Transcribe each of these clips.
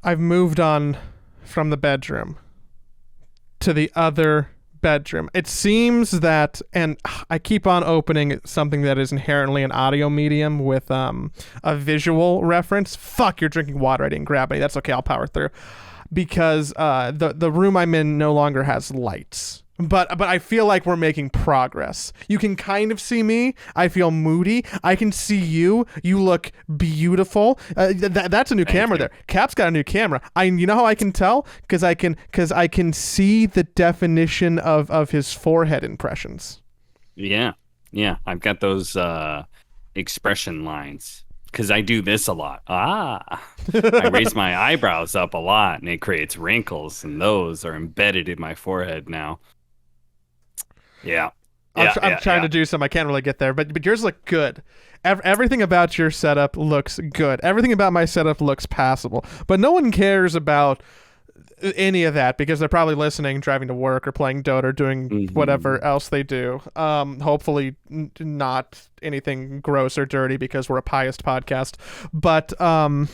I've moved on from the bedroom to the other bedroom. It seems that, and I keep on opening something that is inherently an audio medium with a visual reference. Fuck, you're drinking water. I didn't grab any. That's okay. I'll power through. Because the room I'm in no longer has lights. But I feel like we're making progress. You can kind of see me. I feel moody. I can see you. You look beautiful. That's a new camera there. Cap's got a new camera. You know how I can tell? Because I can see the definition of his forehead impressions. Yeah. I've got those expression lines. Because I do this a lot. I raise my eyebrows up a lot, and it creates wrinkles, and those are embedded in my forehead now. Yeah. I'm trying to do some. I can't really get there, but yours look good. Everything about your setup looks good. Everything about my setup looks passable. But no one cares about any of that because they're probably listening, driving to work, or playing Dota, or doing whatever else they do. Hopefully not anything gross or dirty because we're a pious podcast. But I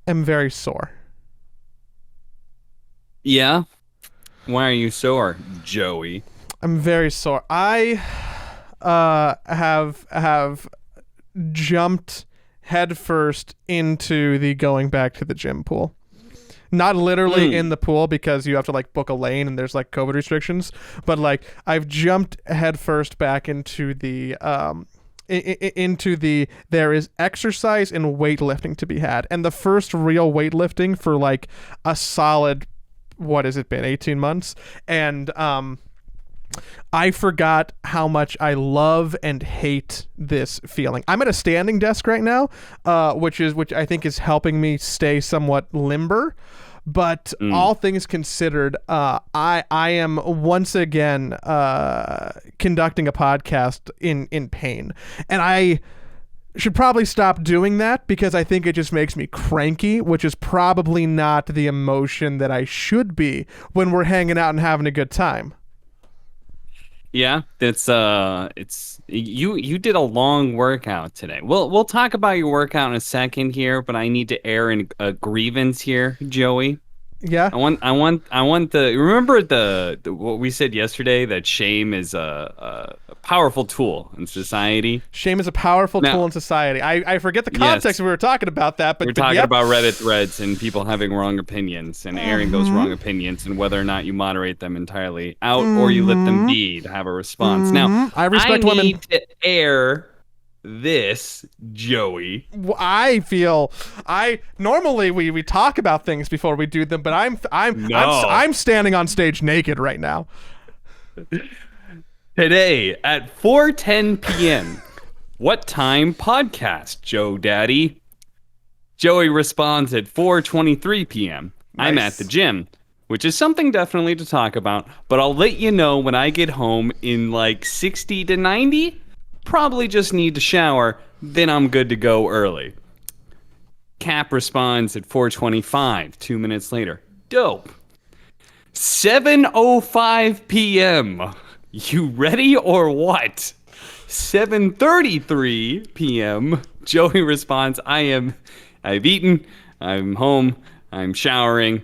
am very sore. Yeah? Why are you sore, Joey? I'm very sore. I have jumped headfirst into the going back to the gym pool. Not literally in the pool because you have to like book a lane and there's like COVID restrictions, but like I've jumped headfirst back into the there is exercise and weightlifting to be had. And the first real weightlifting for like a solid, what has it been, 18 months? And I forgot how much I love and hate this feeling. I'm at a standing desk right now, which I think is helping me stay somewhat limber. But all things considered, I am once again conducting a podcast in pain. And I should probably stop doing that because I think it just makes me cranky, which is probably not the emotion that I should be when we're hanging out and having a good time. Yeah, it's you did a long workout today. We'll talk about your workout in a second here, but I need to air a grievance here, Joey. Yeah. I want the remember the what we said yesterday, that shame is a powerful tool in society. Shame is a powerful tool in society. I forget the context we were talking about that, but we're talking about Reddit threads and people having wrong opinions and airing those wrong opinions and whether or not you moderate them entirely out or you let them be to have a response. Now, I respect women. Need to air this, Joey. I feel normally we talk about things before we do them, but I'm standing on stage naked right now. Today at 4:10 p.m. What time podcast, Joe Daddy? Joey responds at 4:23 p.m. Nice. I'm at the gym, which is something definitely to talk about, but I'll let you know when I get home in like 60 to 90. Probably just need to shower, then I'm good to go early. Cap responds at 4:25, 2 minutes later. Dope. 7:05 p.m. You ready or what? 7:33 p.m. Joey responds, I've eaten, I'm home, I'm showering.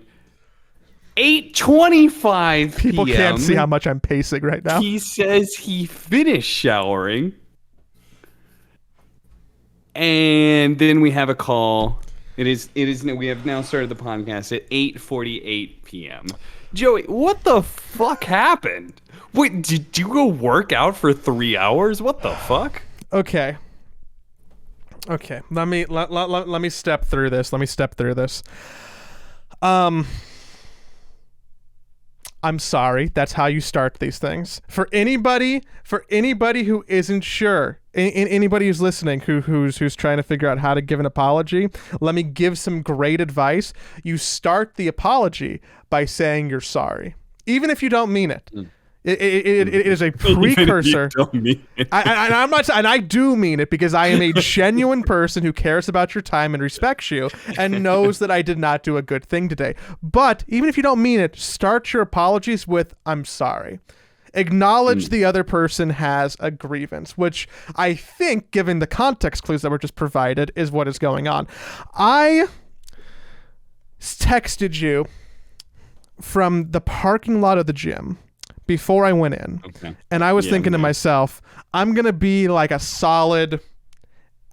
8:25 p.m. People can't see how much I'm pacing right now. He says he finished showering. And then we have a call. We have now started the podcast at 8:48 p.m. Joey, what the fuck happened? Wait, did you go work out for 3 hours? What the fuck? Okay. Let me step through this. I'm sorry. That's how you start these things. For anybody who isn't sure, anybody who's listening who's trying to figure out how to give an apology, let me give some great advice. You start the apology by saying you're sorry, even if you don't mean it. It is a precursor. I'm not, and I do mean it because I am a genuine person who cares about your time and respects you and knows that I did not do a good thing today. But even if you don't mean it, start your apologies with "I'm sorry." Acknowledge the other person has a grievance, which I think, given the context clues that were just provided, is what is going on. I texted you from the parking lot of the gym before I went in. Okay. And I was thinking to myself, I'm going to be like a solid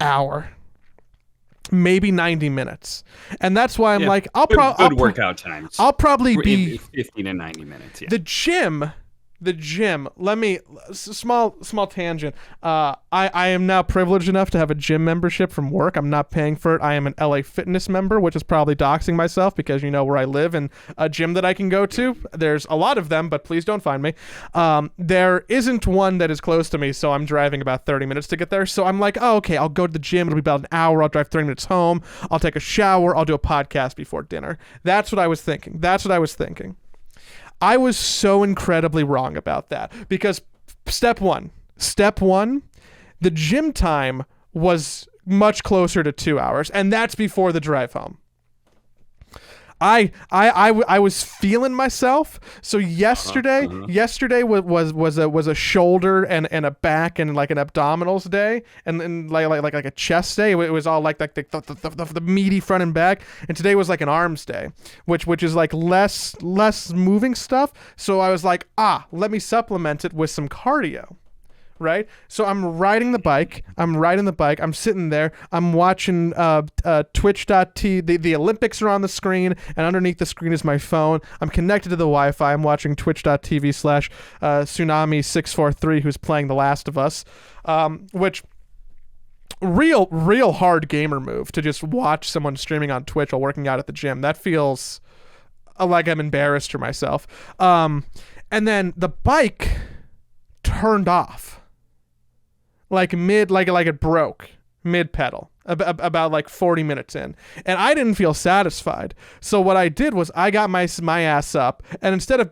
hour, maybe 90 minutes. And that's why I'm like, good workout times. I'll probably be 15 to 90 minutes. Yeah. The gym, let me, small tangent. I am now privileged enough to have a gym membership from work. I'm not paying for it. I am an LA Fitness member, which is probably doxing myself because you know where I live and a gym that I can go to. There's a lot of them, but please don't find me. There isn't one that is close to me, so I'm driving about 30 minutes to get there. So I'm like, oh, okay, I'll go to the gym. It'll be about an hour. I'll drive 30 minutes home. I'll take a shower. I'll do a podcast before dinner. That's what I was thinking. I was so incredibly wrong about that because step one, the gym time was much closer to 2 hours, and that's before the drive home. I was feeling myself. So yesterday was a shoulder and a back and like an abdominals day and like a chest day. It was all like the meaty front and back. And today was like an arms day, which is like less moving stuff. So I was like, let me supplement it with some cardio. Right? So I'm riding the bike. I'm sitting there. I'm watching Twitch.tv. The Olympics are on the screen, and underneath the screen is my phone. I'm connected to the Wi-Fi. I'm watching Twitch.tv/Tsunami643, who's playing The Last of Us, which real hard gamer move to just watch someone streaming on Twitch while working out at the gym. That feels like I'm embarrassed for myself. And then the bike turned off. Like it broke mid pedal about like 40 minutes in, and I didn't feel satisfied. So what I did was I got my ass up, and instead of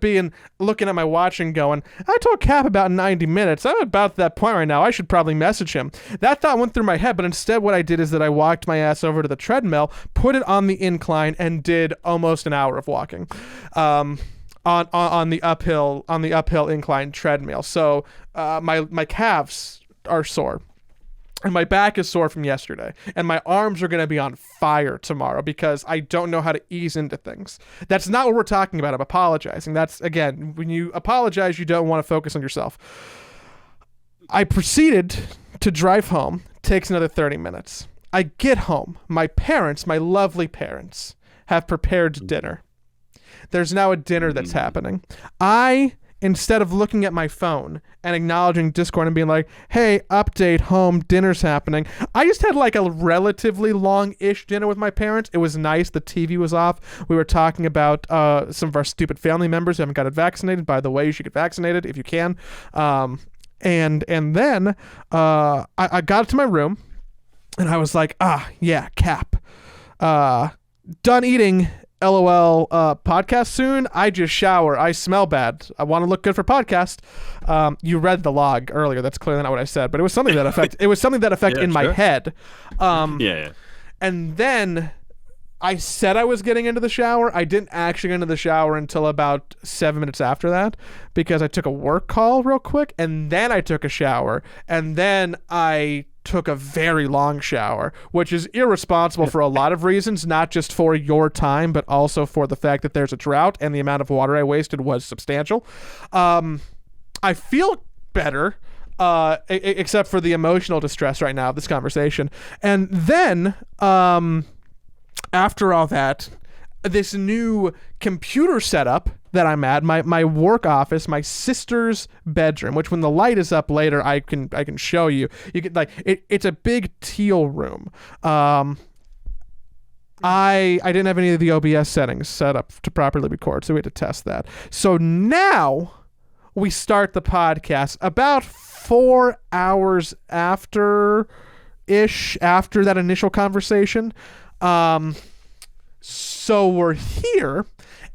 looking at my watch and going, I told Cap about 90 minutes. I'm about that point right now. I should probably message him. That thought went through my head, but instead what I did is that I walked my ass over to the treadmill, put it on the incline, and did almost an hour of walking. On the uphill incline treadmill. So my calves are sore and my back is sore from yesterday, and my arms are going to be on fire tomorrow because I don't know how to ease into things. That's not what we're talking about. I'm apologizing. That's, again, when you apologize, you don't want to focus on yourself. I proceeded to drive home. Takes another 30 minutes. I get home. My lovely parents, have prepared dinner. There's now a dinner that's happening. Instead of looking at my phone and acknowledging Discord and being like, hey, update, home, dinner's happening, I just had like a relatively long-ish dinner with my parents. It was nice. The TV was off. We were talking about some of our stupid family members who haven't got vaccinated. By the way, you should get vaccinated if you can. And then I got to my room, and I was like, yeah, Cap. Done eating. LOL podcast soon. I just shower. I smell bad. I want to look good for podcast. You read the log earlier. That's clearly not what I said, but it was something that effect. It was something that effect in my head. Yeah. And then I said I was getting into the shower. I didn't actually get into the shower until about 7 minutes after that because I took a work call real quick, and then I took a shower, and then I took a very long shower, which is irresponsible for a lot of reasons, not just for your time, but also for the fact that there's a drought and the amount of water I wasted was substantial. I feel better, except for the emotional distress right now of this conversation. And then, after all that, this new computer setup that I'm at, my work office, my sister's bedroom, which when the light is up later, I can show you. You can it's a big teal room. I didn't have any of the OBS settings set up to properly record, so we had to test that. So now we start the podcast about 4 hours after that initial conversation. So we're here,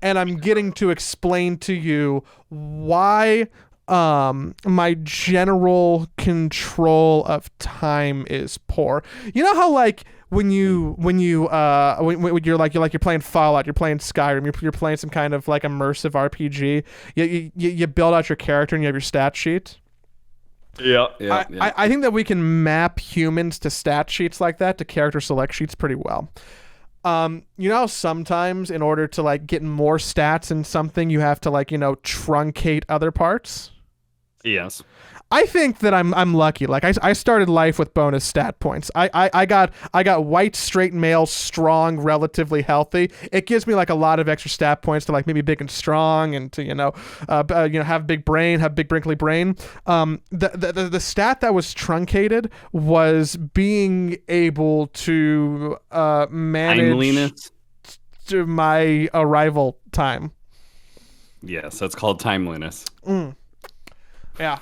and I'm getting to explain to you why my general control of time is poor. You know how like when you're playing Fallout, you're playing Skyrim, you're playing some kind of like immersive RPG. You build out your character and you have your stat sheet. Yeah. I think that we can map humans to stat sheets like that, to character select sheets pretty well. You know, sometimes in order to like get more stats in something, you have to like, truncate other parts. Yes. I think that I'm lucky. Like I started life with bonus stat points. I got white, straight male, strong, relatively healthy. It gives me like a lot of extra stat points to like maybe big and strong and to have big brain, have big brinkly brain. The stat that was truncated was being able to manage timeliness to my arrival time. Yes, that's called timeliness. Yeah.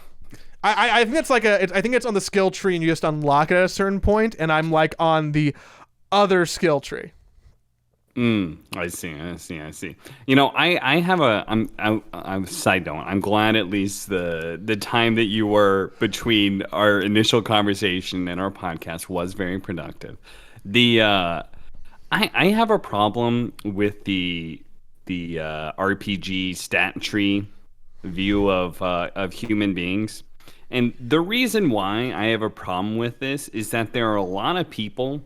I think it's I think it's on the skill tree and you just unlock it at a certain point, and I'm like on the other skill tree. I see. You know, I have I'm side note. I'm glad at least the time that you were between our initial conversation and our podcast was very productive. I have a problem with the RPG stat tree view of human beings. And the reason why I have a problem with this is that there are a lot of people,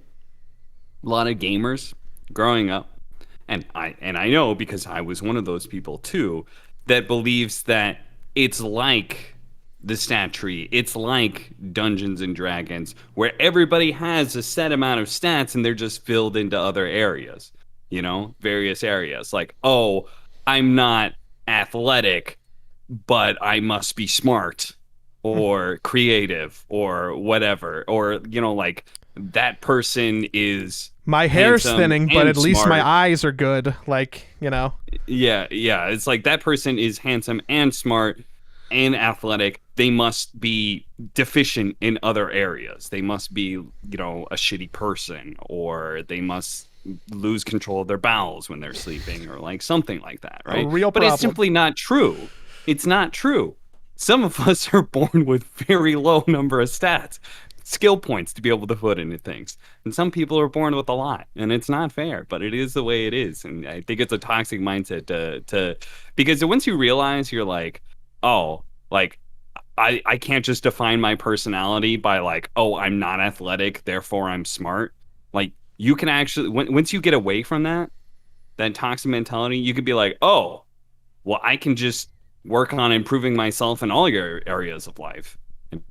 a lot of gamers growing up, and I know because I was one of those people too, that believes that it's like the stat tree, it's like Dungeons and Dragons, where everybody has a set amount of stats and they're just filled into other areas, various areas. Like, oh, I'm not athletic, but I must be smart or creative or whatever, or like that person is my hair's thinning, but at least smart. my eyes are good, Yeah, it's like that person is handsome and smart and athletic. They must be deficient in other areas. They must be a shitty person, or they must lose control of their bowels when they're sleeping, or like something like that, right? A real but problem. It's simply not true. It's not true. Some of us are born with very low number of stats, skill points to be able to put into things. And some people are born with a lot, and it's not fair, but it is the way it is. And I think it's a toxic mindset to because once you realize you're like, oh, like I can't just define my personality by like, oh, I'm not athletic, therefore I'm smart. Like you can actually, once you get away from that toxic mentality, you could be like, oh, well, I can just work on improving myself in all your areas of life and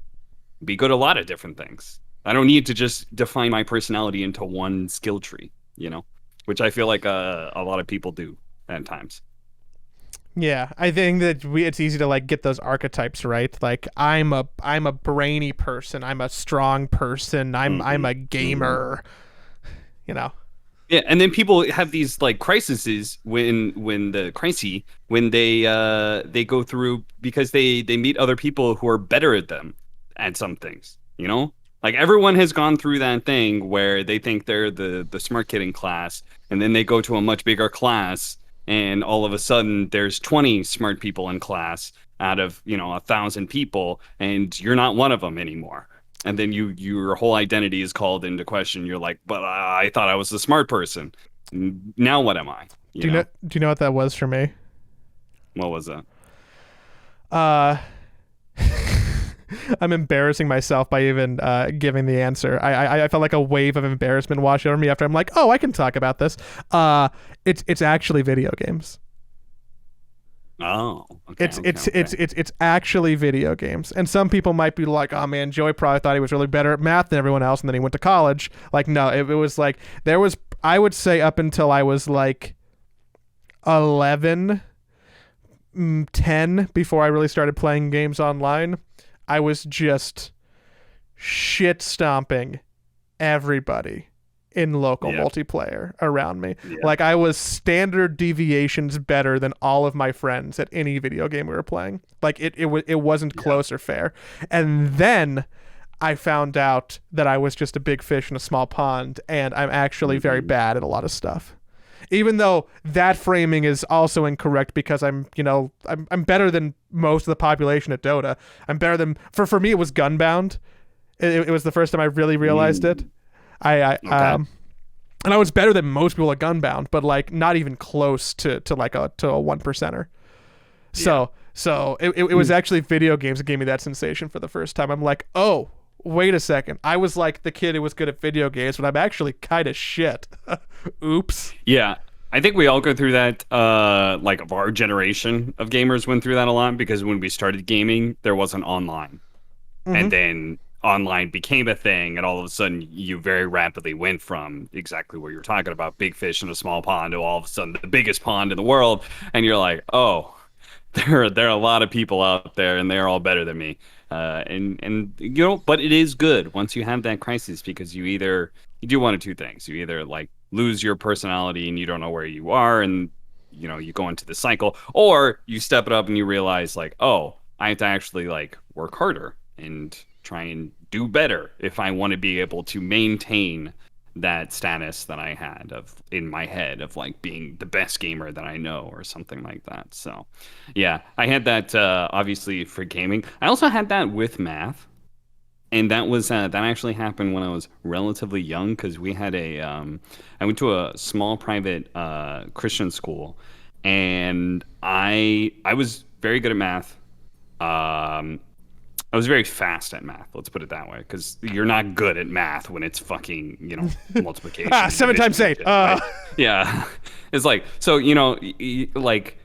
be good at a lot of different things. I don't need to just define my personality into one skill tree, which I feel like a lot of people do at times. Yeah, I think that it's easy to like get those archetypes right. Like I'm a brainy person, I'm a strong person, I'm a gamer, Yeah, and then people have these like crises when they go through because they meet other people who are better at them at some things, Like everyone has gone through that thing where they think they're the smart kid in class, and then they go to a much bigger class, and all of a sudden there's 20 smart people in class out of 1,000 people, and you're not one of them anymore. And then your whole identity is called into question. You're like, but I thought I was the smart person. Now what am I? Do you know what that was for me? What was that? I'm embarrassing myself by even giving the answer. I felt like a wave of embarrassment wash over me after I'm like, oh, I can talk about this. It's actually video games. Oh, okay, it's actually video games. And some people might be like, oh man, Joey probably thought he was really better at math than everyone else, and then he went to college. Like, no, it was like there was, I would say, up until I was like 11, 10, before I really started playing games online, I was just shit stomping everybody in local multiplayer around me. Yeah. Like I was standard deviations better than all of my friends at any video game we were playing. Like it wasn't close or fair. And then I found out that I was just a big fish in a small pond, and I'm actually very bad at a lot of stuff. Even though that framing is also incorrect because I'm better than most of the population at Dota. I'm better than for me it was Gunbound. It was the first time I really realized it. I Okay. and I was better than most people at Gunbound, but like not even close to a one percenter. So it was actually video games that gave me that sensation for the first time. I'm like, oh, wait a second. I was like the kid who was good at video games, but I'm actually kind of shit. Oops. Yeah. I think we all go through that, like of our generation of gamers went through that a lot because when we started gaming, there wasn't online. And then online became a thing, and all of a sudden you very rapidly went from exactly what you were talking about, big fish in a small pond, to all of a sudden the biggest pond in the world, and you're like, oh, there are a lot of people out there, and they're all better than me. And but it is good once you have that crisis because you do one of two things. You either like lose your personality and you don't know where you are, and you go into the cycle, or you step it up and you realize like, oh, I have to actually like work harder and try and do better if I want to be able to maintain that status that I had in my head of like being the best gamer that I know or something like that. So yeah, I had that obviously for gaming. I also had that with math. And that was that actually happened when I was relatively young because we had I went to a small private Christian school, and I was very good at math. I was very fast at math. Let's put it that way, because you're not good at math when it's fucking multiplication. 7 times 8. Right? Yeah, it's like so like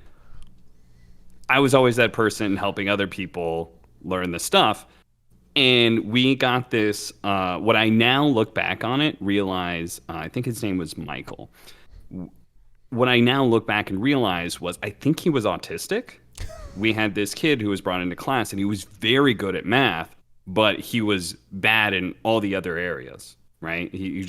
I was always that person helping other people learn the stuff. And we got this, what I now look back on it, realize, I think his name was Michael. What I now look back and realize was I think he was autistic. We had this kid who was brought into class, and he was very good at math, but he was bad in all the other areas, right? He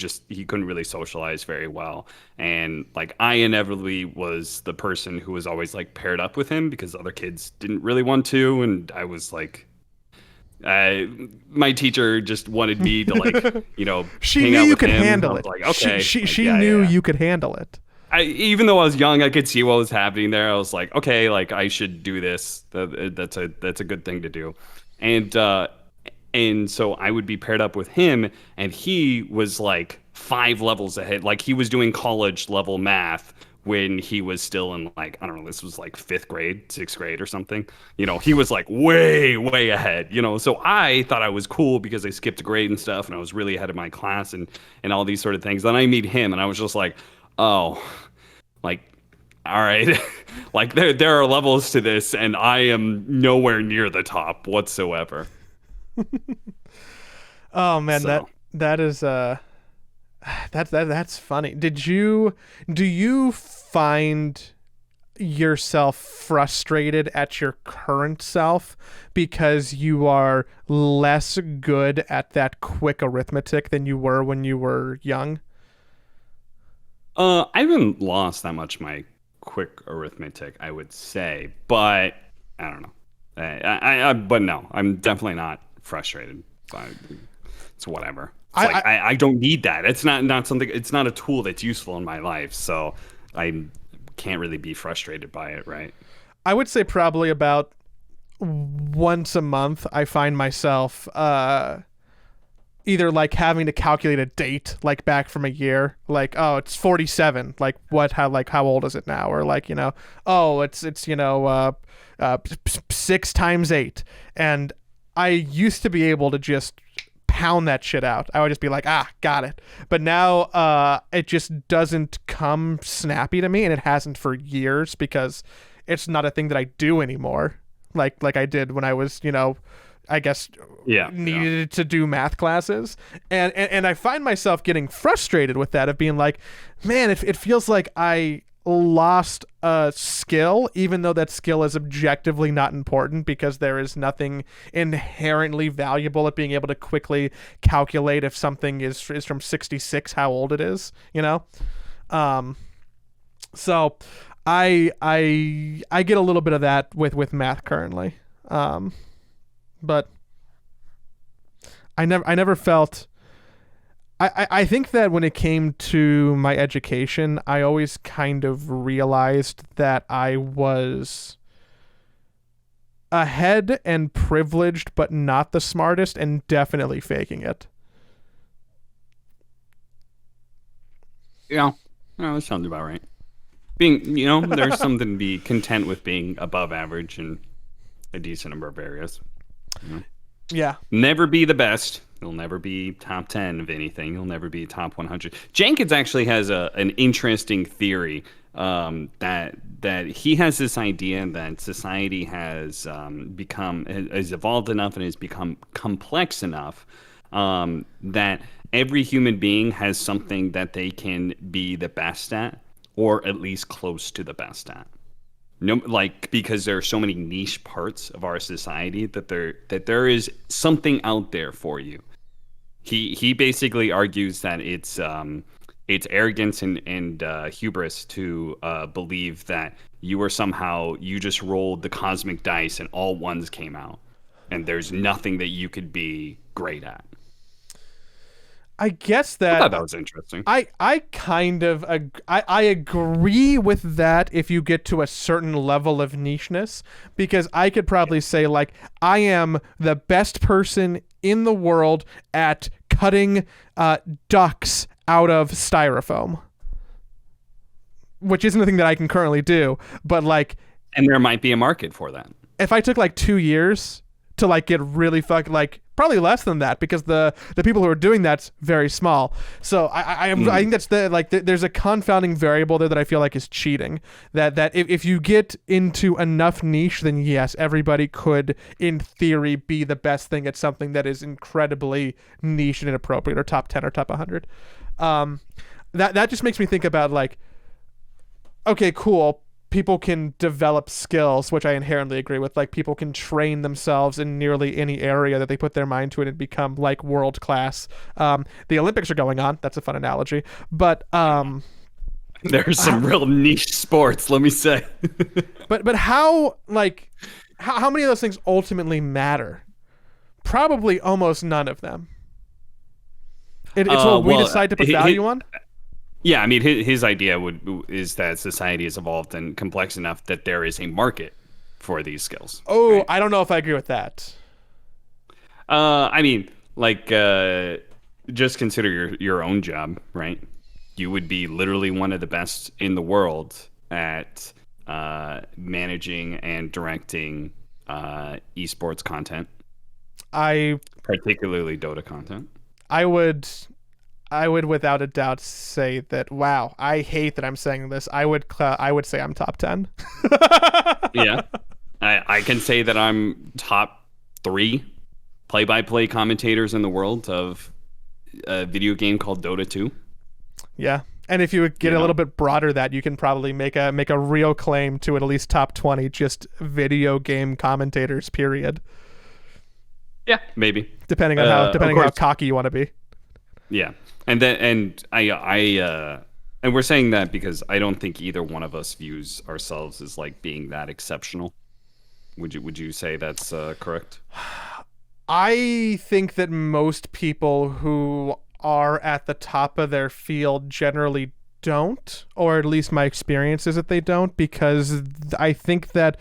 couldn't really socialize very well. And like I inevitably was the person who was always like paired up with him because other kids didn't really want to. And I was like, my teacher just wanted me to like, She hang knew out you with could him. handle I was it. like, okay. She knew you could handle it. Even though I was young, I could see what was happening there. I was like, okay, like I should do this. That's a good thing to do. And so I would be paired up with him, and he was like 5 levels ahead. Like he was doing college level math when he was still in like, I don't know, this was like 5th grade, 6th grade or something. He was like way, way ahead, So I thought I was cool because I skipped a grade and stuff, and I was really ahead of my class and all these sort of things. Then I meet him, and I was just like, oh, like, all right, like there are levels to this, and I am nowhere near the top whatsoever. Oh man, So. that is that's funny. Do you find yourself frustrated at your current self because you are less good at that quick arithmetic than you were when you were young? I haven't lost that much my quick arithmetic, I would say, but I don't know. But no, I'm definitely not frustrated. It's whatever. I don't need that. It's not something. It's not a tool that's useful in my life, so I can't really be frustrated by it, right? I would say probably about once a month I find myself either like having to calculate a date like back from a year, like, oh, it's 47, like how old is it now, or like, oh, it's 6 times 8. And I used to be able to just pound that shit out. I would just be like, got it. But now it just doesn't come snappy to me, and it hasn't for years because it's not a thing that I do anymore like I did when I was I guess needed to do math classes, and I find myself getting frustrated with that, of being like, man, it feels like I lost a skill, even though that skill is objectively not important, because there is nothing inherently valuable at being able to quickly calculate if something is from 66 how old it is, so I get a little bit of that with math currently. But I never felt I think that when it came to my education, I always kind of realized that I was ahead and privileged, but not the smartest, and definitely faking it. Yeah, no, that sounds about right. There's something to be content with being above average in a decent number of areas. You know? Yeah. Never be the best. You'll never be top 10 of anything. You'll never be top 100. Jenkins actually has an interesting theory that he has this idea that society has evolved enough and has become complex enough that every human being has something that they can be the best at, or at least close to the best at. No, like, because there are so many niche parts of our society that there is something out there for you. He basically argues that it's arrogance and hubris to believe that you just rolled the cosmic dice and all ones came out, and there's nothing that you could be great at. I guess I that thought that was interesting. I kind of I agree with that if you get to a certain level of nicheness, because I could probably say, like, I am the best person in the world at cutting ducks out of styrofoam, which isn't a thing that I can currently do, but like, And there might be a market for that. if I took like 2 years to like get really like probably less than that, because the people who are doing that's very small. So I think that's there's a confounding variable there that I feel like is cheating. That if you get into enough niche, then yes, everybody could in theory be the best thing at something that is incredibly niche and inappropriate, or top 10 or top 100. That just makes me think about, like, okay, cool, people can develop skills, which I inherently agree with. Like, people can train themselves in nearly any area that they put their mind to it and become like world class. The Olympics are going on. That's a fun analogy. But there's some real niche sports, let me say. but how, like, how many of those things ultimately matter? Probably almost none of them. It's what we decide to put value on. Yeah, I mean, his idea is that society has evolved and complex enough that there is a market for these skills. Oh, right? I don't know if I agree with that. I mean, like, just consider your own job, right? You would be literally one of the best in the world at managing and directing esports content. Particularly Dota content. I would without a doubt say that. Wow, I hate that I'm saying this. I would say I'm top 10. Yeah, I can say that I'm top 3 play-by-play commentators in the world of a video game called Dota 2. Yeah, and if you would get a little bit broader, that you can probably make a real claim to at least top 20 just video game commentators. Period. Yeah, maybe depending on how cocky you want to be. Yeah. And we're saying that because I don't think either one of us views ourselves as like being that exceptional. Would you say that's correct? I think that most people who are at the top of their field generally don't, or at least my experience is that they don't, because I think that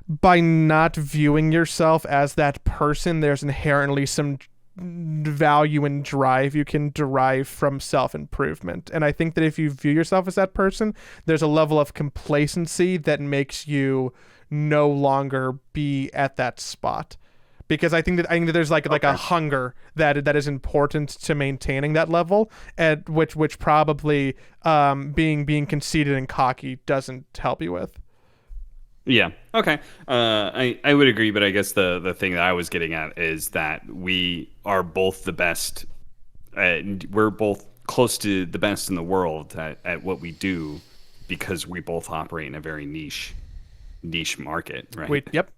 by not viewing yourself as that person, there's inherently some value and drive you can derive from self-improvement. And I think that if you view yourself as that person, there's a level of complacency that makes you no longer be at that spot. Because I think that there's like a hunger that is important to maintaining that level, at which probably being conceited and cocky doesn't help you with. Yeah. Okay. I would agree, but I guess the thing that I was getting at is that we are both the best. We're both close to the best in the world at what we do, because we both operate in a very niche market, right? Yep.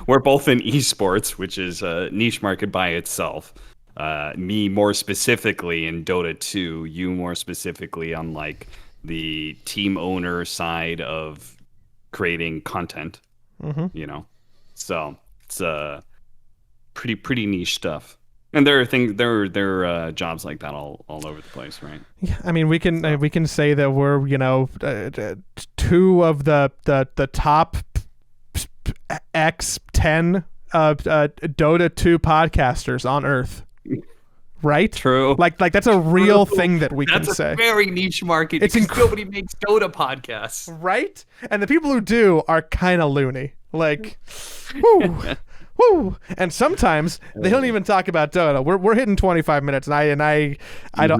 We're both in esports, which is a niche market by itself. Me more specifically in Dota 2, you more specifically on like the team owner side of creating content. Mm-hmm. So it's pretty niche stuff. And there are things, there are jobs like that all over the place, right? Yeah, I mean, we can say that we're two of the top X10 Dota 2 podcasters on Earth, right? True. Like that's a real thing that we can That's say. a very niche market. It's because nobody makes Dota podcasts. Right? And the people who do are kind of loony. Like, whoo, whoo. And sometimes they don't even talk about Dota. We're hitting 25 minutes, and I don't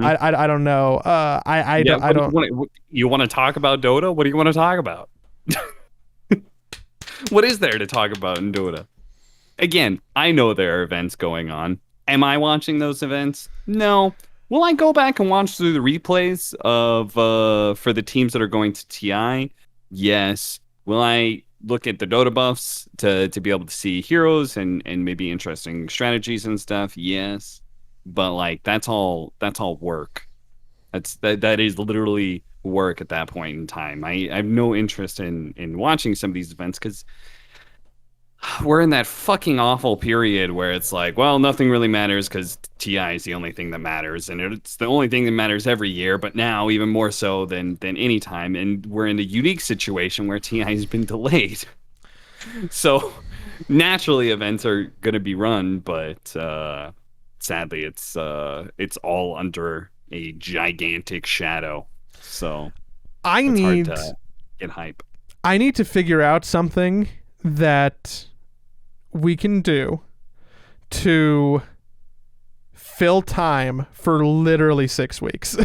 know. I don't. You want to talk about Dota? What do you want to talk about? What is there to talk about in Dota? Again, I know there are events going on. Am I watching those events? No. Will I go back and watch through the replays of for the teams that are going to TI? Yes. Will I look at the Dota buffs to be able to see heroes and maybe interesting strategies and stuff? Yes. But like that's all work. That is literally work at that point in time. I have no interest in watching some of these events because we're in that fucking awful period where it's like, well, nothing really matters because TI is the only thing that matters, and it's the only thing that matters every year, but now even more so than any time. And we're in a unique situation where TI has been delayed. So naturally events are going to be run, but sadly it's all under a gigantic shadow. So it's hard to get hype. I need to figure out something that we can do to fill time for literally 6 weeks.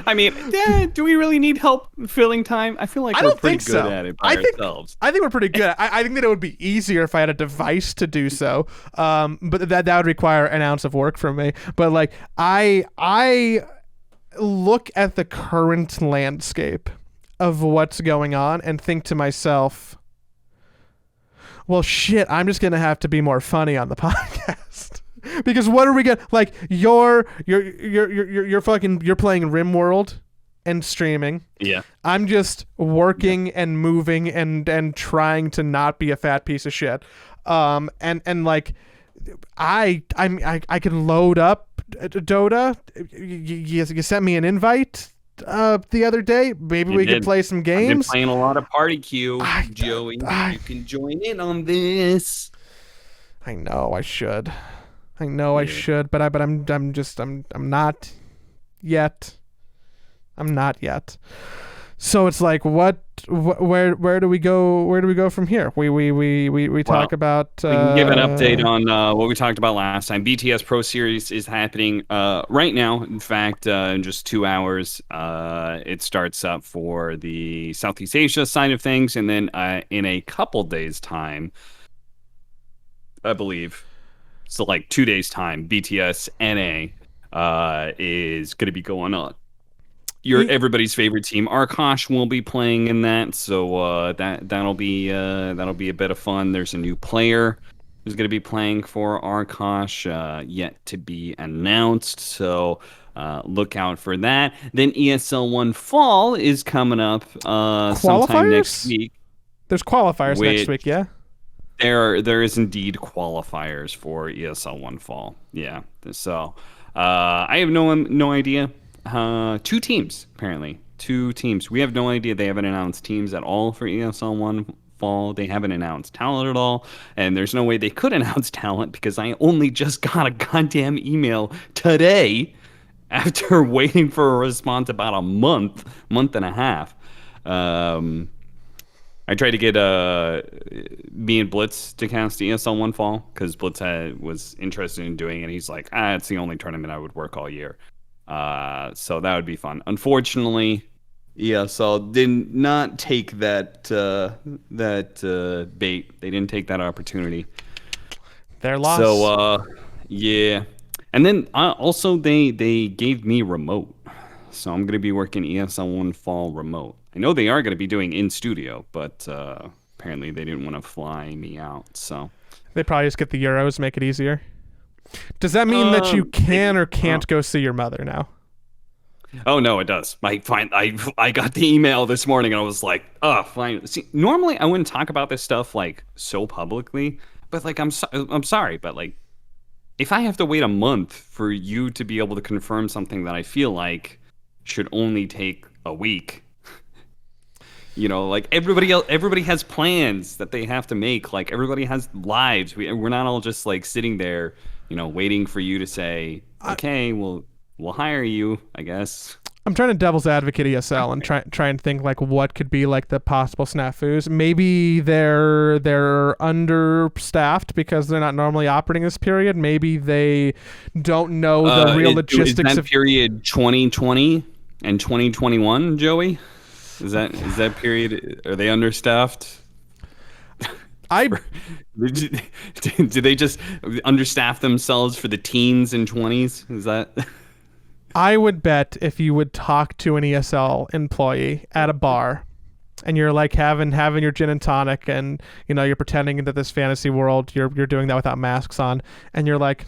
I mean, do we really need help filling time? I feel like we're pretty good at it by ourselves. I think we're pretty good. I think that it would be easier if I had a device to do so. But that would require an ounce of work from me. But like I look at the current landscape of what's going on and think to myself, well, shit, I'm just gonna have to be more funny on the podcast. Because what are we gonna like? You're playing RimWorld and streaming. Yeah. I'm just working and moving and trying to not be a fat piece of shit. And like I can load up Dota. You sent me an invite the other day. Maybe we could play some games. I've been playing a lot of Party Queue, Joey. You can join in on this. I know I should, but I'm not yet. I'm not yet. So it's like, where do we go from here? We talk about. We can give an update on what we talked about last time. BTS Pro Series is happening right now. In fact, in just 2 hours, it starts up for the Southeast Asia side of things, and then in a couple days' time, I believe, so like 2 days' time, BTS NA is going to be going on. Everybody's favorite team, Arkosh, will be playing in that, so that'll be a bit of fun. There's a new player who's going to be playing for Arkosh, yet to be announced, so look out for that. Then ESL One Fall is coming up sometime next week. There's qualifiers next week, yeah. There is indeed qualifiers for ESL One Fall, yeah. So I have no idea. 2 teams, apparently. 2 teams. We have no idea. They haven't announced teams at all for ESL One Fall. They haven't announced talent at all. And there's no way they could announce talent because I only just got a goddamn email today after waiting for a response about a month and a half. I tried to get me and Blitz to cast ESL One Fall because Blitz was interested in doing it. He's like, it's the only tournament I would work all year. So that would be fun. Unfortunately, ESL did not take that bait. They didn't take that opportunity. Their loss. So yeah, and then also they gave me remote, so I'm gonna be working ESL One Fall remote. I know they are gonna be doing in studio, but apparently they didn't want to fly me out. So they probably just get the Euros, make it easier. Does that mean that you can or can't go see your mother now? Oh no, it does. I got the email this morning and I was like, oh, fine. See, normally I wouldn't talk about this stuff like so publicly, but like, I'm sorry, but like, if I have to wait a month for you to be able to confirm something that I feel like should only take a week, like everybody has plans that they have to make. Like everybody has lives. We're not all just like sitting there, waiting for you to say, okay, we'll hire you, I guess. I'm trying to devil's advocate ESL and try and think like what could be like the possible snafus. Maybe they're understaffed because they're not normally operating this period. Maybe they don't know the real logistics is that of period 2020 and 2021, Joey. Is that period? Are they understaffed? Do they just understaff themselves for the teens and 20s? Is that? I would bet if you would talk to an ESL employee at a bar and you're like having your gin and tonic and you're pretending that this fantasy world you're doing that without masks on and you're like,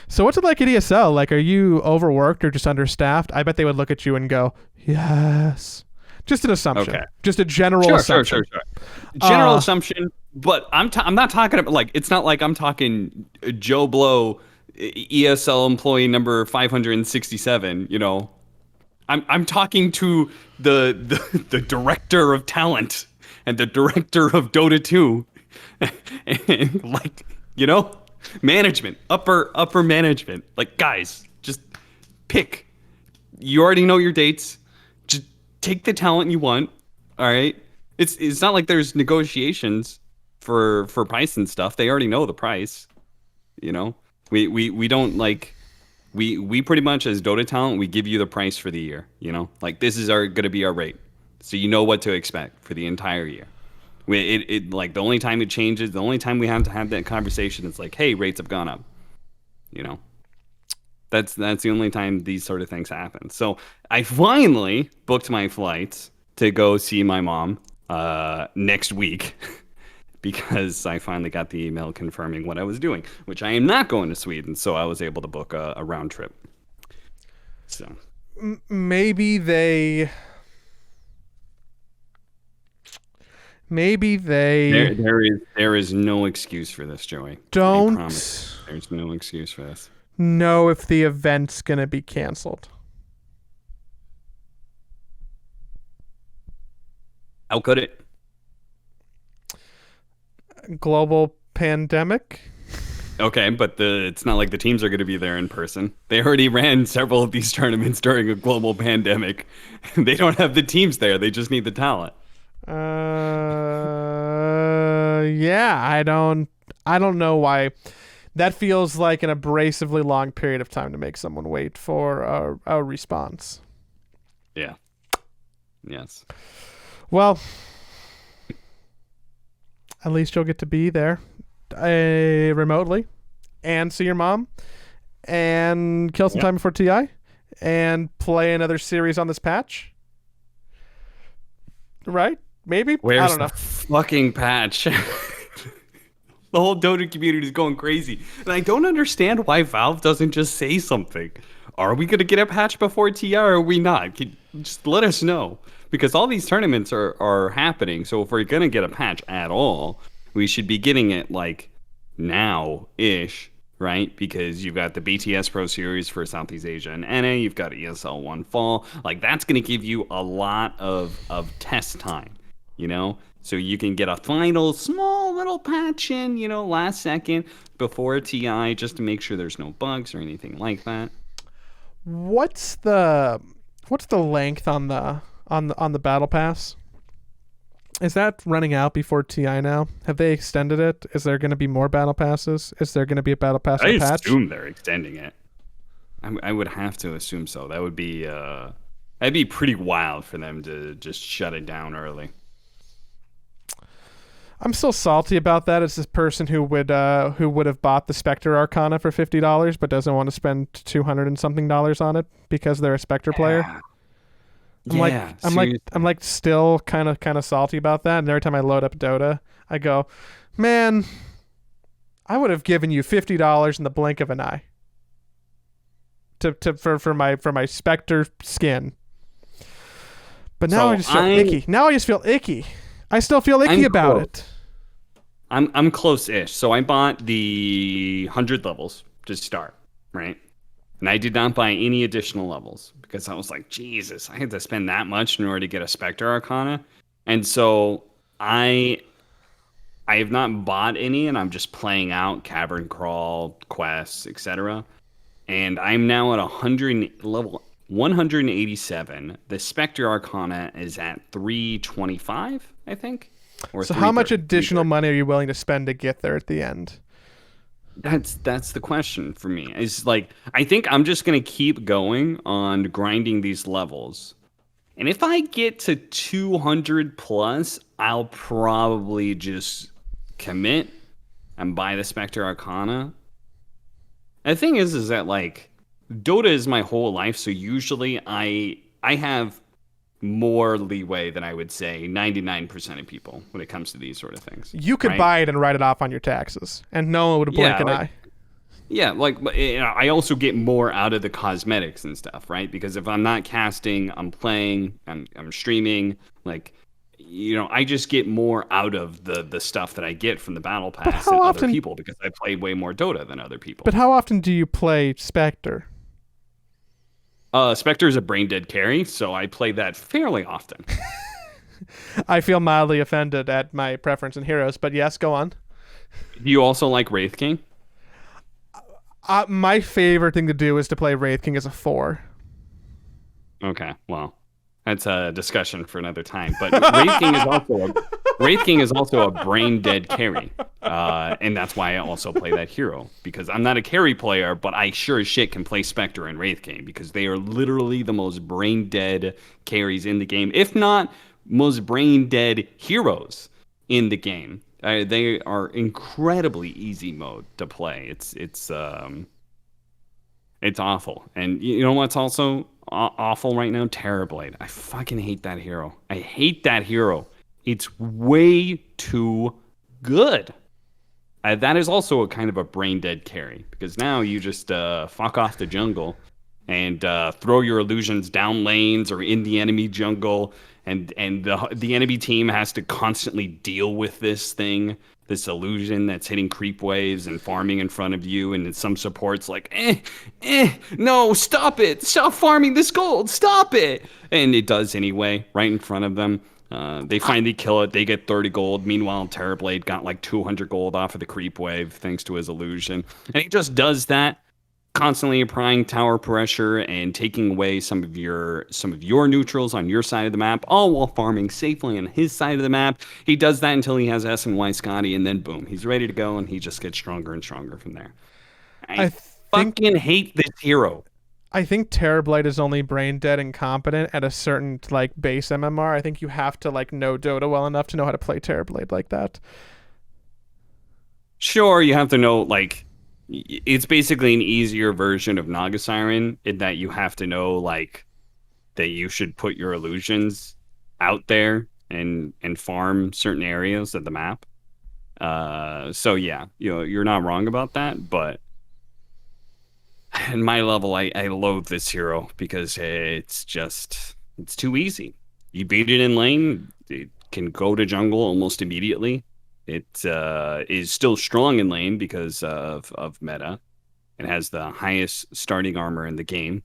so what's it like at ESL? Like, are you overworked or just understaffed? I bet they would look at you and go, yes. Just an assumption. Okay. Just a general assumption. Sure. General assumption, but I'm not talking about like, it's not like I'm talking Joe Blow ESL employee number 567, I'm talking to the director of talent and the director of Dota 2 and like, management, upper management. Like, guys, just pick. You already know your dates. Just take the talent you want. All right. It's not like there's negotiations for price and stuff. They already know the price, We don't like we pretty much as Dota talent, we give you the price for the year, like this is gonna be our rate, so you know what to expect for the entire year. It like the only time it changes, the only time we have to have that conversation, it's like, hey, rates have gone up. That's the only time these sort of things happen. So I finally booked my flights to go see my mom next week. Because I finally got the email confirming what I was doing, which I am not going to Sweden, so I was able to book a round trip. So maybe they there is no excuse for this, Joey. Don't I promise. There's no excuse for this. Know if the event's gonna be canceled. How could it? Global pandemic. Okay, but it's not like the teams are going to be there in person. They already ran several of these tournaments during a global pandemic. They don't have the teams there. They just need the talent. Yeah, I don't know why. That feels like an abrasively long period of time to make someone wait for a response. Yeah. Yes. Well, at least you'll get to be there remotely and see your mom and kill some time before TI and play another series on this patch. Right? Maybe? Where's I don't know. The fucking patch? The whole Dota community is going crazy. And I don't understand why Valve doesn't just say something. Are we going to get a patch before TI or are we not? Just let us know. Because all these tournaments are happening. So if we're going to get a patch at all, we should be getting it like now-ish, right? Because you've got the BTS Pro Series for Southeast Asia and NA. You've got ESL 1 Fall. Like that's going to give you a lot of test time, So you can get a final small little patch in, last second before TI just to make sure there's no bugs or anything like that. What's the length on the battle pass? Is that running out before TI now? Have they extended it? Is there going to be more battle passes? Is there going to be a battle pass patch? I assume they're extending it. I would have to assume so. That would be that'd be pretty wild for them to just shut it down early. I'm still salty about that. It's this person who would have bought the Spectre Arcana for $50 but doesn't want to spend $200 and something on it because they're a Spectre player. I'm like still kind of salty about that. And every time I load up Dota, I go, man, I would have given you $50 in the blink of an eye for my Spectre skin. But now I just feel icky. Now I just feel icky. I still feel icky about it. I'm close-ish. So I bought the 100 levels to start, right? And I did not buy any additional levels because I was like, Jesus, I had to spend that much in order to get a Spectre Arcana. And so I have not bought any, and I'm just playing out Cavern Crawl, quests, etc. And I'm now at level 187. The Spectre Arcana is at 325, I think. Or So how much 330, additional money are you willing to spend to get there at the end? That's the question for me. Is like I think I'm just gonna keep going on grinding these levels. And if I get to 200 plus, I'll probably just commit and buy the Spectre Arcana. The thing is that like Dota is my whole life, so usually I have more leeway than I would say 99% of people when it comes to these sort of things. You could right? buy it and write it off on your taxes, and no one would blink an eye. Yeah, like I also get more out of the cosmetics and stuff, right? Because if I'm not casting, I'm playing, I'm streaming, like I just get more out of the stuff that I get from the battle pass than other people because I play way more Dota than other people. But how often do you play Spectre? Spectre is a brain dead carry, so I play that fairly often. I feel mildly offended at my preference in heroes, but yes, go on. Do you also like Wraith King? My favorite thing to do is to play Wraith King as a 4. Okay, well, that's a discussion for another time. But Wraith King is also a brain dead carry, and that's why I also play that hero because I'm not a carry player, but I sure as shit can play Spectre and Wraith King because they are literally the most brain dead carries in the game, if not most brain dead heroes in the game. They are incredibly easy mode to play. It's awful, and you know what's also awful right now? Terrorblade. I fucking hate that hero. I hate that hero. It's way too good. That is also a kind of a brain dead carry because now you just fuck off the jungle and throw your illusions down lanes or in the enemy jungle, and the enemy team has to constantly deal with this illusion that's hitting creep waves and farming in front of you, and some support's like, no, stop it, stop farming this gold, stop it, and it does anyway, right in front of them. They finally kill it, they get 30 gold, meanwhile Terrorblade got like 200 gold off of the creep wave thanks to his illusion, and he just does that, constantly applying tower pressure and taking away some of your neutrals on your side of the map, all while farming safely on his side of the map. He does that until he has S and Y Scotty, and then boom, he's ready to go, and he just gets stronger and stronger from there. I fucking hate this hero. I think Terrorblade is only brain dead and competent at a certain like base MMR. I think you have to like know Dota well enough to know how to play Terrorblade like that. Sure, you have to know like. It's basically an easier version of Naga Siren in that you have to know like that you should put your illusions out there and farm certain areas of the map. So yeah, you're not wrong about that, but in my level I loathe this hero because it's too easy. You beat it in lane, it can go to jungle almost immediately. It is still strong in lane because of meta. It has the highest starting armor in the game.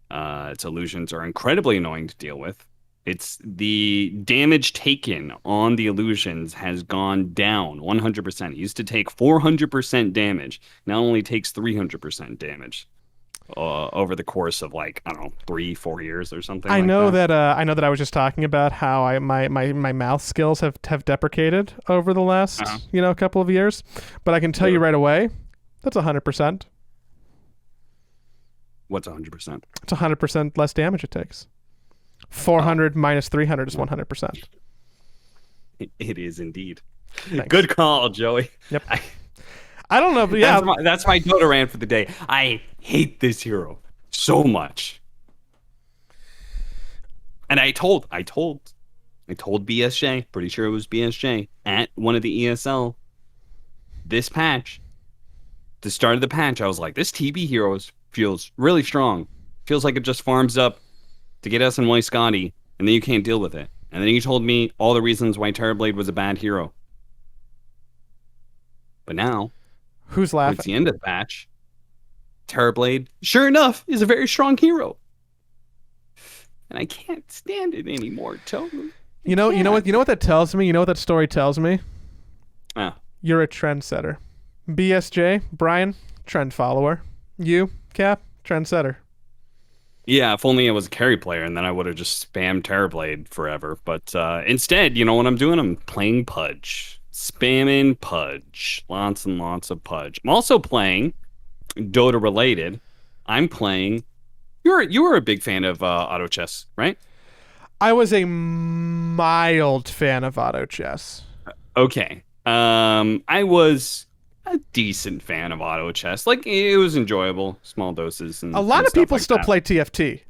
Its illusions are incredibly annoying to deal with. It's the damage taken on the illusions has gone down 100%. It used to take 400% damage. Now only takes 300% damage. Over the course of like I don't know 3-4 years or something. I know that I was just talking about how my mouth skills have deprecated over the last couple of years, but I can tell you right away that's 100%. What's 100%? It's 100% less damage it takes. 400 minus 300 is 100%. It is indeed. Thanks. Good call, Joey. Yep. I don't know, but yeah. That's my Dota rant for the day. I hate this hero so much. And I told BSJ, pretty sure it was BSJ, at one of the ESL, this patch, the start of the patch, I was like, this TB hero feels really strong. Feels like it just farms up to get S and Y Scotty, and then you can't deal with it. And then you told me all the reasons why Terrorblade was a bad hero. But now, Who's towards the laughing? end of the match, Terrorblade, sure enough, is a very strong hero. And I can't stand it anymore, Toad. You know what that tells me? You know what that story tells me? Ah, You're a trendsetter. BSJ, Brian, trend follower. You, Cap, trendsetter. yeah, if only I was a carry player, and then I would have just spammed Terrorblade forever. But instead, you know what I'm doing? I'm playing Pudge. Spamming Pudge. Lots and lots of Pudge. I'm also playing Dota related. I'm playing. You were a big fan of auto chess, right? I was a mild fan of auto chess. Okay. I was a decent fan of auto chess. Like it was enjoyable, small doses A and, lot and of stuff people like still that. play TFT.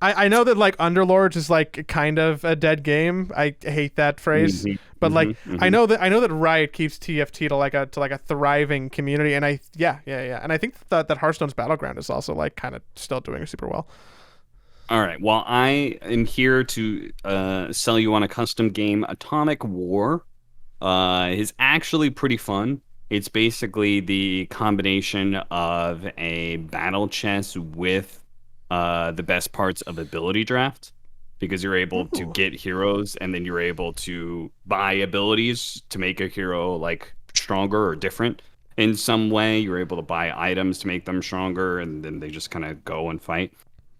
I know that like Underlords is like kind of a dead game. I hate that phrase, but like I know that Riot keeps TFT to like a thriving community, and yeah, and I think that Hearthstone's Battleground is also like kind of still doing super well. All right. Well, I am here to sell you on a custom game. Atomic War is actually pretty fun. It's basically the combination of a battle chess with the best parts of ability draft because you're able to Ooh. get heroes and then you're able to buy abilities to make a hero like stronger or different in some way. You're able to buy items to make them stronger and then they just kind of go and fight.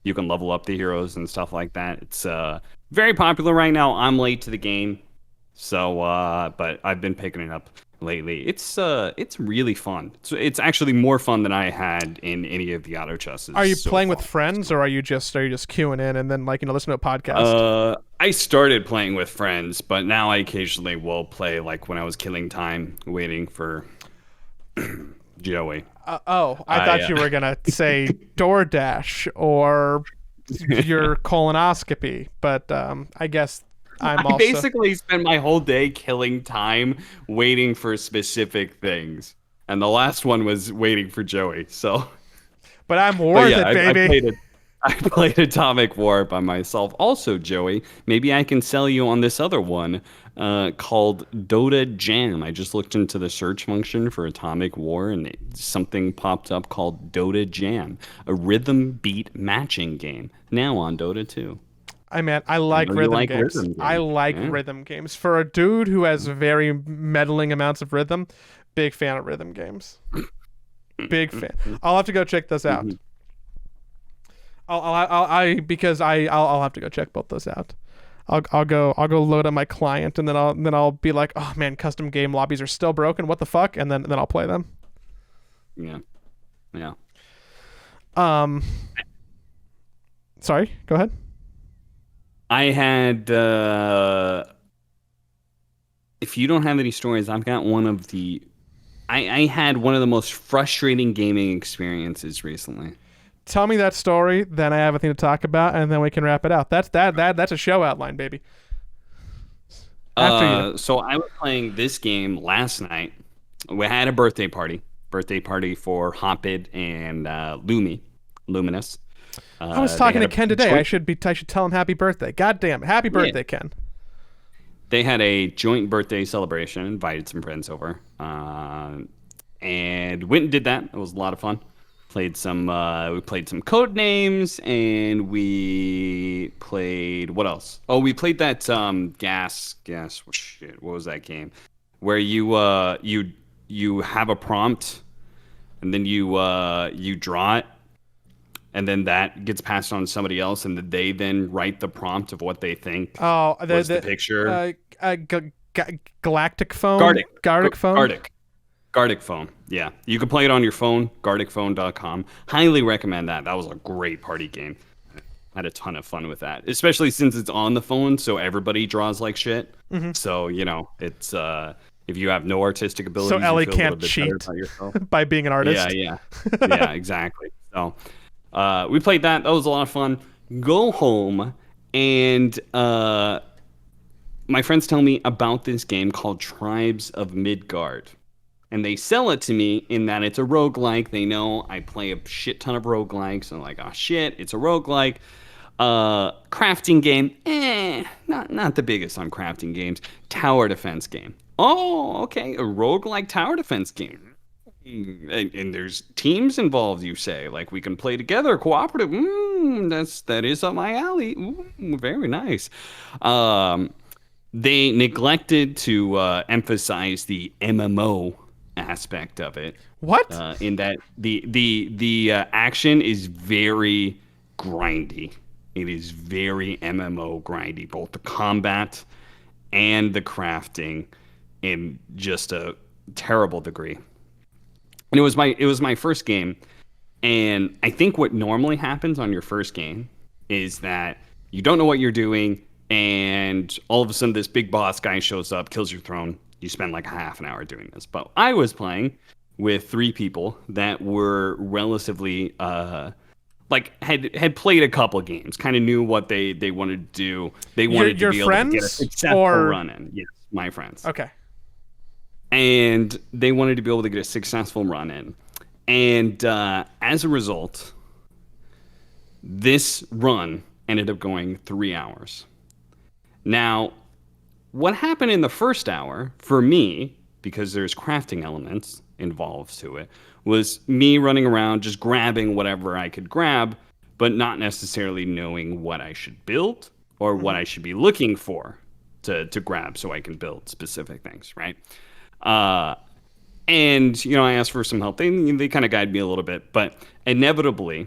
You can level up the heroes and stuff like that. It's very popular right now. I'm late to the game, so but I've been picking it up lately. It's really fun. It's actually more fun than I had in any of the auto chesses Are you so playing far. with friends, or are you just queuing in and then like listen to a podcast? I started playing with friends, but now I occasionally will play like when I was killing time, waiting for Joey. I thought you were gonna say DoorDash or your colonoscopy, but I guess I'm I also. basically spent my whole day killing time waiting for specific things. And the last one was waiting for Joey. So, But I'm but worth yeah, it, I baby. played it. I played Atomic War by myself. Also, Joey, maybe I can sell you on this other one called Dota Jam. I just looked into the search function for Atomic War and something popped up called Dota Jam, a rhythm beat matching game, now on Dota 2. I I like know you rhythm like games. rhythm I games. like Yeah. rhythm games. For a dude who has very meddling amounts of rhythm, big fan of rhythm games. Big fan. I'll have to go check those out. Mhm. I'll have to go check both those out. I'll go load up my client, and then I'll be like, oh man, custom game lobbies are still broken. What the fuck? And then I'll play them. Yeah. Yeah. Um, sorry, go ahead. I had if you don't have any stories, I've got one of the I had one of the most frustrating gaming experiences recently. Tell me that story, then I have a thing to talk about, and then we can wrap it out. That's a show outline, baby. After you. So I was playing this game last night. We had a birthday party for Hoppid and Luminous. I was They talking had to a Ken today. joint- I should tell him happy birthday. God damn it. Happy Yeah. birthday, Ken. They had a joint birthday celebration, invited some friends over, and went and did that. It was a lot of fun. We played some code names, and we played what else? Oh, we played that gas. Shit, what was that game? Where you have a prompt, and then you draw it, and then that gets passed on to somebody else, and they then write the prompt of what they think Oh, was the picture. Galactic phone? Gardic. Gardic phone? Gardic. Gardic phone. Yeah. You can play it on your phone, gardicphone.com. Highly recommend that. That was a great party game. I had a ton of fun with that, especially since it's on the phone, so everybody draws like shit. So, it's if you have no artistic abilities, So Ellie you feel a little can't bit cheat better about yourself. by being an artist. Yeah. Yeah, exactly. So, we played that. That was a lot of fun. Go home and my friends tell me about this game called Tribes of Midgard. And they sell it to me in that it's a roguelike. They know I play a shit ton of roguelikes. And I'm like, oh shit, it's a roguelike. Crafting game, not the biggest on crafting games. Tower defense game. Oh, okay. A roguelike tower defense game. And there's teams involved, you say. Like we can play together, cooperative. That is up my alley. Very nice. Um, they neglected to emphasize the MMO aspect of it. What? In that the action is very grindy. It is very MMO grindy, both the combat and the crafting in just a terrible degree. And it was my first game, and I think what normally happens on your first game is that you don't know what you're doing, and all of a sudden this big boss guy shows up, kills your throne. You spend like a half an hour doing this. But I was playing with three people that were relatively like had played a couple games, kind of knew what they wanted to do. They wanted to be able to get a successful run in. Yes, my friends. Okay. And they wanted to be able to get a successful run in. And as a result, this run ended up going 3 hours. Now, what happened in the first hour, for me, because there's crafting elements involved to it, was me running around just grabbing whatever I could grab, but not necessarily knowing what I should build or what I should be looking for to grab so I can build specific things, right? And, I asked for some help. They kind of guide me a little bit, but inevitably,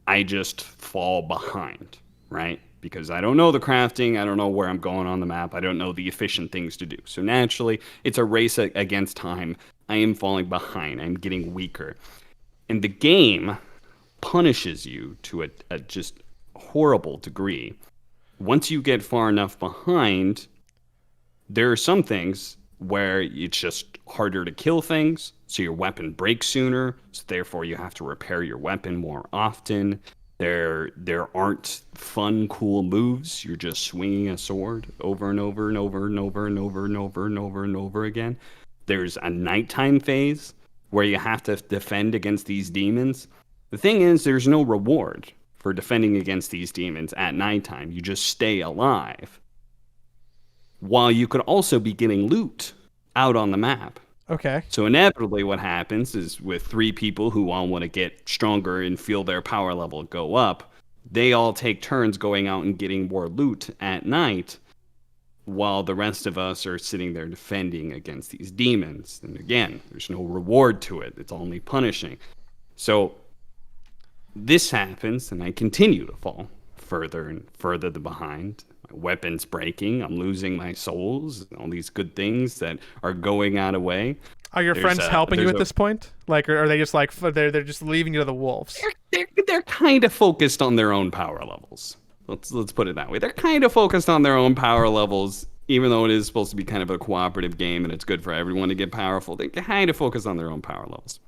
I just fall behind, right? Because I don't know the crafting. I don't know where I'm going on the map. I don't know the efficient things to do. So naturally, it's a race against time. I am falling behind. I'm getting weaker. And the game punishes you to a just horrible degree. Once you get far enough behind, there are some things where it's just harder to kill things, so your weapon breaks sooner, so therefore you have to repair your weapon more often. There aren't fun, cool moves. You're just swinging a sword over and over and over and over and over and over and over and over again. There's a nighttime phase where you have to defend against these demons. The thing is, there's no reward for defending against these demons at nighttime. You just stay alive. While you could also be getting loot out on the map. Okay. So inevitably what happens is with three people who all want to get stronger and feel their power level go up, they all take turns going out and getting more loot at night while the rest of us are sitting there defending against these demons. And again, there's no reward to it. It's only punishing. So this happens and I continue to fall further and further behind. My weapon's breaking. I'm losing my souls. All these good things that are going out of way. Are your friends helping you at this point? Like, or are they just like they're just leaving you to the wolves? They're kind of focused on their own power levels. Let's put it that way. They're kind of focused on their own power levels, even though it is supposed to be kind of a cooperative game and it's good for everyone to get powerful. They kind of focus on their own power levels.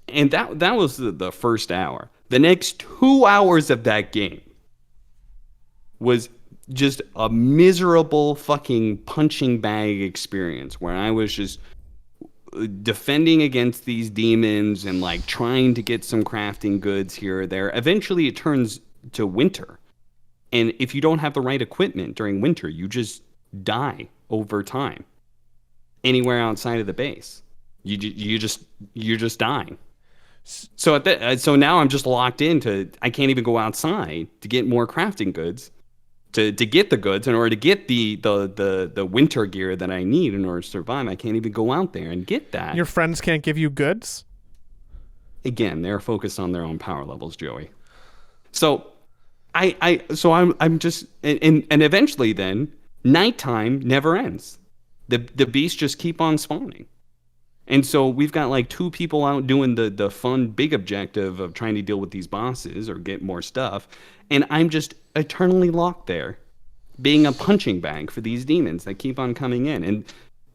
And that was the first hour. The next 2 hours of that game was just a miserable fucking punching bag experience where I was just defending against these demons and like trying to get some crafting goods here or there. Eventually it turns to winter. And if you don't have the right equipment during winter, you just die over time. Anywhere outside of the base. You're just dying. So now I'm just locked into, I can't even go outside to get more crafting goods. To get the goods, in order to get the winter gear that I need in order to survive, I can't even go out there and get that. Your friends can't give you goods? Again, they're focused on their own power levels, Joey. So I'm just and eventually then nighttime never ends. The beasts just keep on spawning. And so we've got like two people out doing the fun big objective of trying to deal with these bosses or get more stuff. And I'm just eternally locked there, being a punching bag for these demons that keep on coming in. And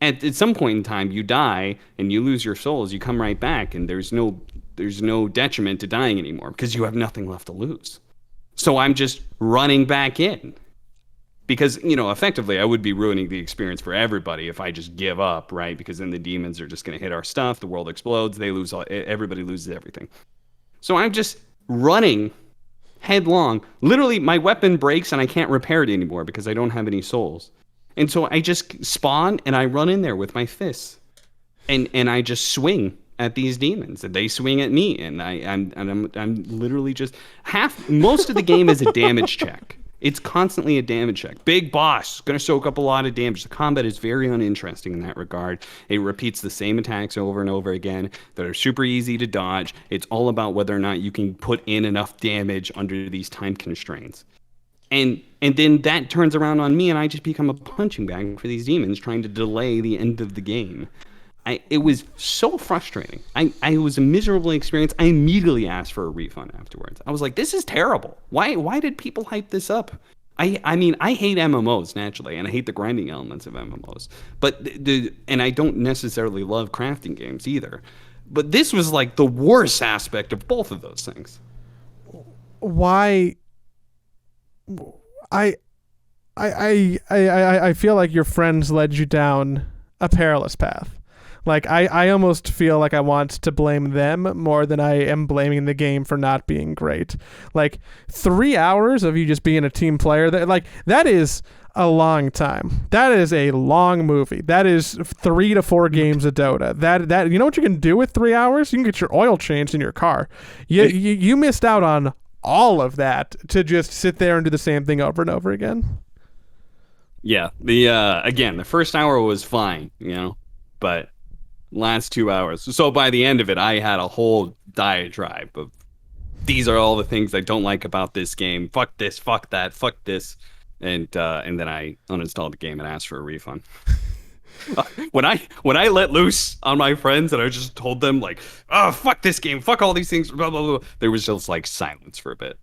at some point in time, you die and you lose your souls. You come right back, and there's no detriment to dying anymore because you have nothing left to lose. So I'm just running back in. Because, effectively, I would be ruining the experience for everybody if I just give up, right? Because then the demons are just going to hit our stuff. The world explodes. Everybody loses everything. So I'm just running headlong. Literally, my weapon breaks and I can't repair it anymore because I don't have any souls. And so I just spawn and I run in there with my fists, and I just swing at these demons, and they swing at me, and I'm literally just most of the game is a damage check. It's constantly a damage check. Big boss, gonna soak up a lot of damage. The combat is very uninteresting in that regard. It repeats the same attacks over and over again that are super easy to dodge. It's all about whether or not you can put in enough damage under these time constraints. And then that turns around on me, and I just become a punching bag for these demons trying to delay the end of the game. It was so frustrating. I was a miserable experience. I immediately asked for a refund afterwards. I was like, this is terrible. Why did people hype this up? I mean, I hate MMOs naturally, and I hate the grinding elements of MMOs. But and I don't necessarily love crafting games either. But this was like the worst aspect of both of those things. Why? I feel like your friends led you down a perilous path. Like, I almost feel like I want to blame them more than I am blaming the game for not being great. Like, 3 hours of you just being a team player, that is a long time. That is a long movie. That is 3 to 4 games of Dota. That you know what you can do with 3 hours? You can get your oil changed in your car. You missed out on all of that to just sit there and do the same thing over and over again. Yeah, the first hour was fine, but last 2 hours. So by the end of it, I had a whole diatribe of these are all the things I don't like about this game. Fuck this, fuck that, fuck this, and then I uninstalled the game and asked for a refund. When I let loose on my friends and I just told them like, oh, fuck this game, fuck all these things, blah blah blah, there was just like silence for a bit.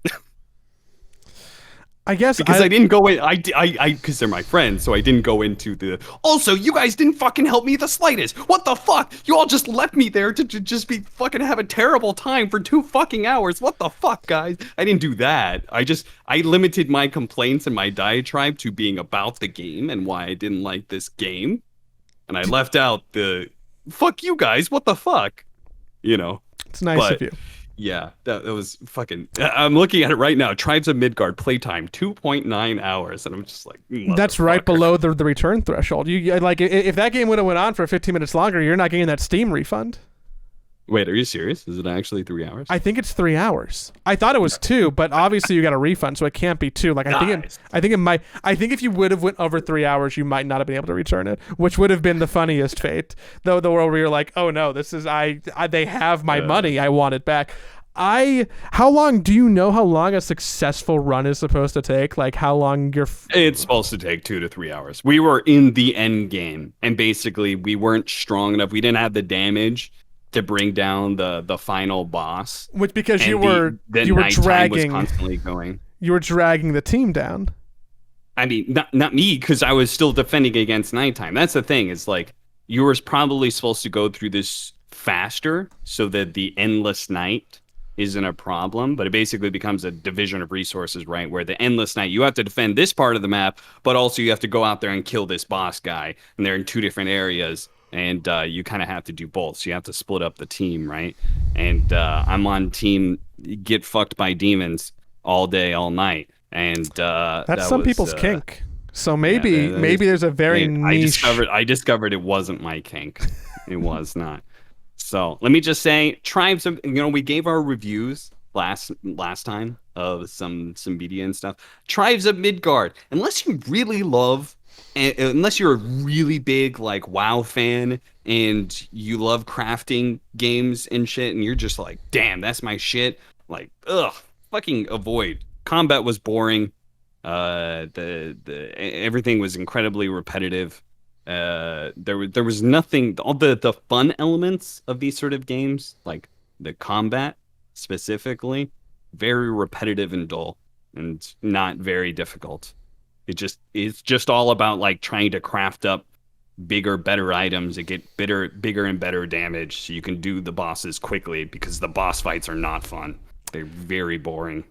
I guess because I didn't go in. I because they're my friends, so I didn't go into the. Also, you guys didn't fucking help me the slightest. What the fuck? You all just left me there to just be fucking have a terrible time for 2 fucking hours. What the fuck, guys? I didn't do that. I limited my complaints and my diatribe to being about the game and why I didn't like this game, and I left out the fuck you guys. What the fuck? It's nice of you. Yeah, that was fucking. I'm looking at it right now. Tribes of Midgard playtime 2.9 hours, and I'm just like, that's right below the return threshold. You like if that game would have went on for 15 minutes longer, you're not getting that Steam refund. Wait, are you serious? Is it actually 3 hours? I think it's 3 hours. I thought it was 2, but obviously you got a refund, so it can't be 2. Like I think it might. I think if you would have went over 3 hours, you might not have been able to return it, which would have been the funniest fate. Though the world where you're like, oh no, this is they have my money, I want it back. How long do you know how long a successful run is supposed to take? Like how long it's supposed to take 2 to 3 hours. We were in the end game, and basically we weren't strong enough. We didn't have the damage to bring down the final boss. Which because you were dragging was constantly going. You were dragging the team down. I mean, not me, because I was still defending against nighttime. That's the thing. Is like you were probably supposed to go through this faster so that the endless night isn't a problem, but it basically becomes a division of resources, right? Where the endless night, you have to defend this part of the map, but also you have to go out there and kill this boss guy, and they're in 2 different areas, and you kind of have to do both. So you have to split up the team, right? And I'm on team get fucked by demons all day, all night, and that's some people's kink. So maybe there's a very niche. I discovered it wasn't my kink. It was not. So let me just say, Tribes of, we gave our reviews last time of some media and stuff. Tribes of Midgard, unless you really love, unless you're a really big like WoW fan and you love crafting games and shit, and you're just like, damn, that's my shit. Like, fucking avoid. Combat was boring. The everything was incredibly repetitive. There was nothing. All the fun elements of these sort of games, like the combat specifically, very repetitive and dull, and not very difficult. It's just all about like trying to craft up bigger, better items that get bigger and better damage, so you can do the bosses quickly. Because the boss fights are not fun; they're very boring.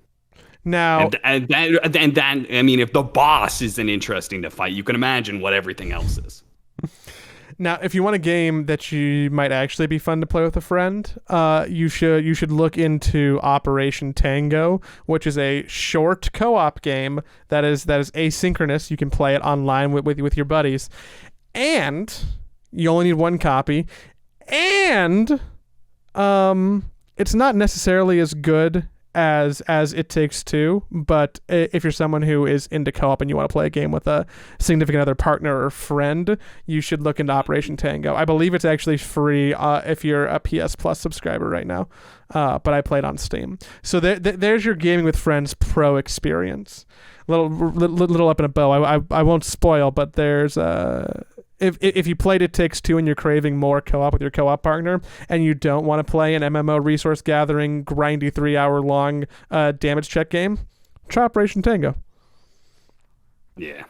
Now, and that, I mean, if the boss isn't interesting to fight, you can imagine what everything else is. Now, if you want a game that you might actually be fun to play with a friend, you should look into Operation Tango, which is a short co-op game that is asynchronous. You can play it online with your buddies, and you only need one copy, and it's not necessarily as good as It Takes Two, but if you're someone who is into co-op and you want to play a game with a significant other partner or friend, you should look into Operation Tango. I believe it's actually free if you're a PS Plus subscriber right now, but I played on Steam. So there's your gaming with friends pro experience. Little up in a bow. I won't spoil, but there's if you played It Takes Two and you're craving more co-op with your co-op partner, and you don't want to play an MMO resource gathering, grindy 3-hour long damage check game, try Operation Tango. Yeah.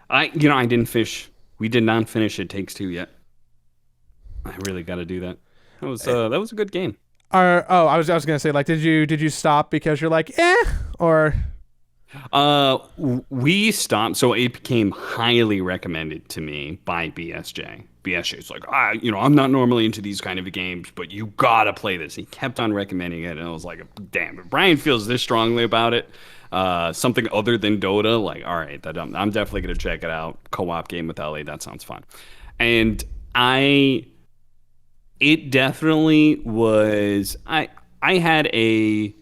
I didn't finish. We did not finish It Takes Two yet. I really got to do that. That was a good game. I was gonna say, like, did you stop because you're like, or? We stopped. So it became highly recommended to me by BSJ. BSJ's like, I'm not normally into these kind of games, but you gotta play this. He kept on recommending it, and I was like, damn, if Brian feels this strongly about it, something other than Dota, like, all right, I'm definitely gonna check it out. Co-op game with LA, that sounds fun. And it definitely was. I had a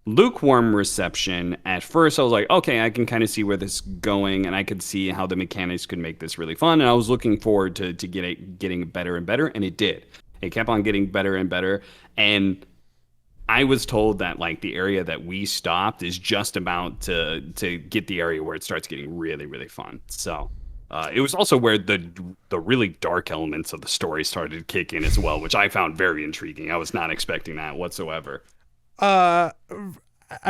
lukewarm reception at first. I was like, okay, I can kind of see where this is going, and I could see how the mechanics could make this really fun, and I was looking forward to getting better and better, and it did. It kept on getting better and better, and I was told that, like, the area that we stopped is just about to get the area where it starts getting really, really fun. So it was also where the really dark elements of the story started to kick in as well, which I found very intriguing. I was not expecting that whatsoever. I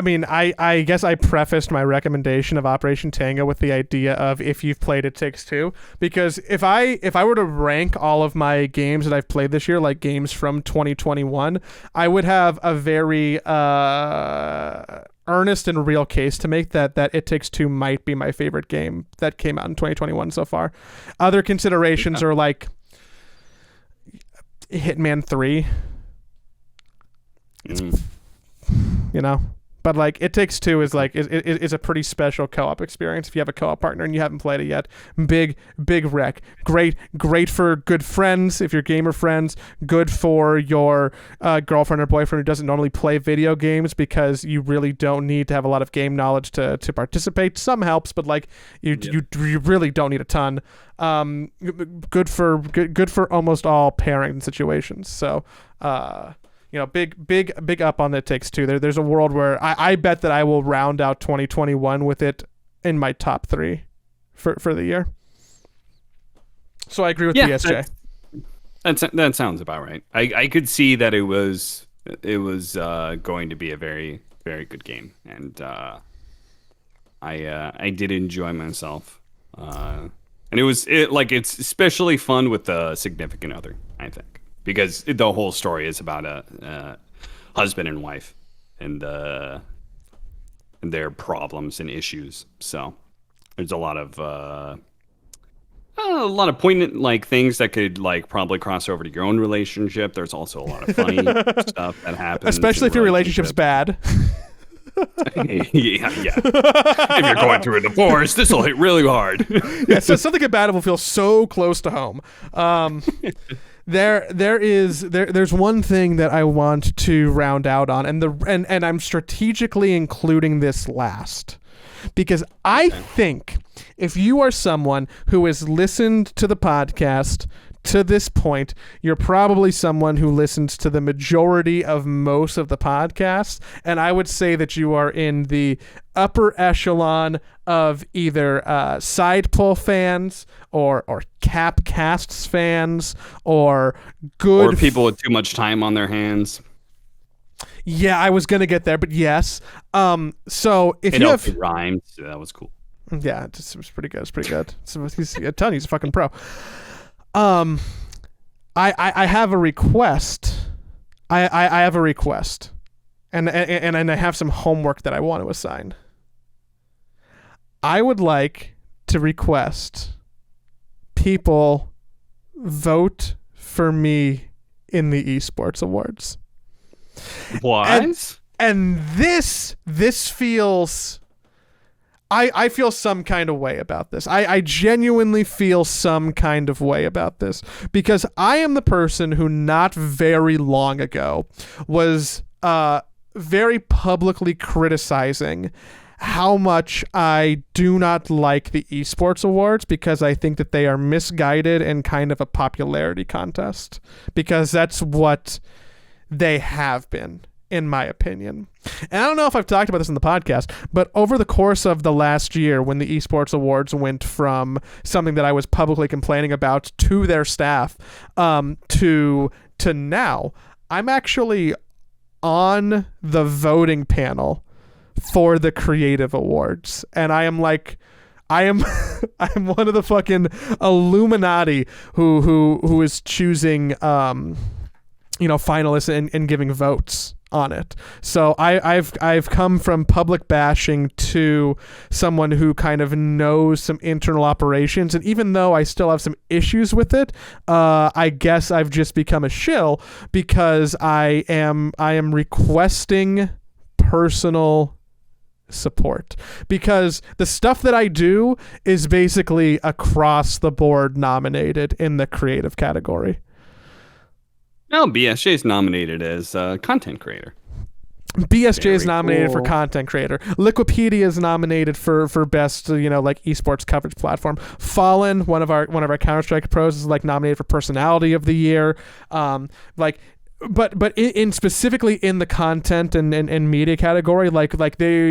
mean, I guess I prefaced my recommendation of Operation Tango with the idea of if you've played It Takes Two, because if I were to rank all of my games that I've played this year, like games from 2021, I would have a very earnest and real case to make that It Takes Two might be my favorite game that came out in 2021 so far. Other considerations are like Hitman 3. But like It Takes Two is like is a pretty special co-op experience if you have a co-op partner and you haven't played it yet. Big wreck. Great for good friends if you're gamer friends. Good for your girlfriend or boyfriend who doesn't normally play video games, because you really don't need to have a lot of game knowledge to participate. Some helps, but like you really don't need a ton. Good for almost all pairing situations. So big up on It Takes Two. There's a world where I bet that I will round out 2021 with it in my top 3 for the year. So I agree with BSJ. That sounds about right. I could see that it was going to be a very, very good game, and I did enjoy myself. And it's especially fun with a significant other, I think. Because the whole story is about a husband and wife and their problems and issues. So there's a lot of poignant like things that could like probably cross over to your own relationship. There's also a lot of funny stuff that happens, especially if your relationship's bad. yeah. If you're going through a divorce, this will hit really hard. Yeah, so something bad will feel so close to home. There's one thing that I want to round out on, and I'm strategically including this last, because I think if you are someone who has listened to the podcast to this point, you're probably someone who listens to the majority of most of the podcasts, and I would say that you are in the upper echelon of either side pull fans or Capcasts fans or people with too much time on their hands. Yeah, I was gonna get there, but yes. So if you have rhymed, so that was cool. Yeah, it was pretty good. It's pretty good. He's a ton. He's a fucking pro. I have a request. I have a request, and I have some homework that I want to assign. I would like to request people vote for me in the Esports Awards. What? And this feels... I feel some kind of way about this. I genuinely feel some kind of way about this because I am the person who not very long ago was very publicly criticizing how much I do not like the Esports Awards because I think that they are misguided and kind of a popularity contest because that's what they have been, in my opinion. And I don't know if I've talked about this in the podcast, but over the course of the last year when the Esports Awards went from something that I was publicly complaining about to their staff to now, I'm actually on the voting panel for the Creative Awards. And I am I'm one of the fucking Illuminati who is choosing finalists and giving votes on it. So I've come from public bashing to someone who kind of knows some internal operations, and even though I still have some issues with it, I guess I've just become a shill because I am requesting personal support because the stuff that I do is basically across the board nominated in the creative category. No, BSJ is nominated as content creator. BSJ is nominated for content creator. Liquipedia is nominated for best, esports coverage platform. Fallen, one of our Counter-Strike pros, is nominated for personality of the year. But in specifically in the content and media category,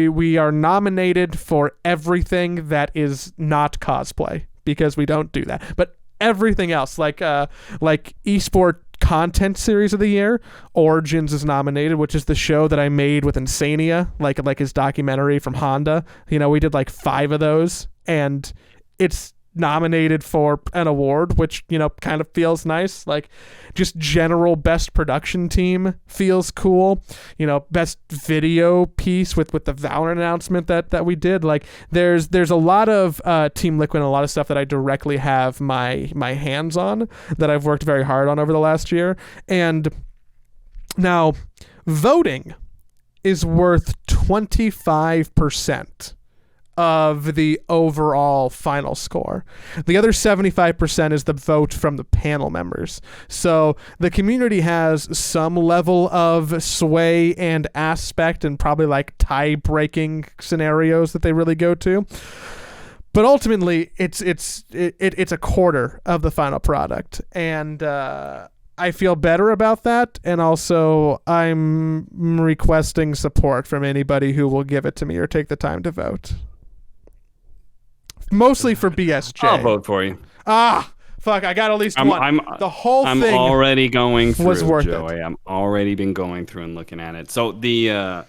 we are nominated for everything that is not cosplay because we don't do that. But everything else, like esport content series of the year, Origins is nominated, which is the show that I made with Insania, like his documentary from Honda. We did 5 of those, and it's nominated for an award, which kind of feels nice. Just general best production team feels cool. Best video piece with the Valorant announcement that we did. There's a lot of Team Liquid and a lot of stuff that I directly have my hands on that I've worked very hard on over the last year. And now voting is worth 25% of the overall final score. The other 75% is the vote from the panel members. So the community has some level of sway and aspect and probably tie-breaking scenarios that they really go to. But ultimately, it's a quarter of the final product. And I feel better about that, and also I'm requesting support from anybody who will give it to me or take the time to vote. Mostly for BSJ. I'll vote for you. Fuck, I got at least one. The whole thing I'm already going through, was worth Joey. it. I'm already been going through and looking at it. So the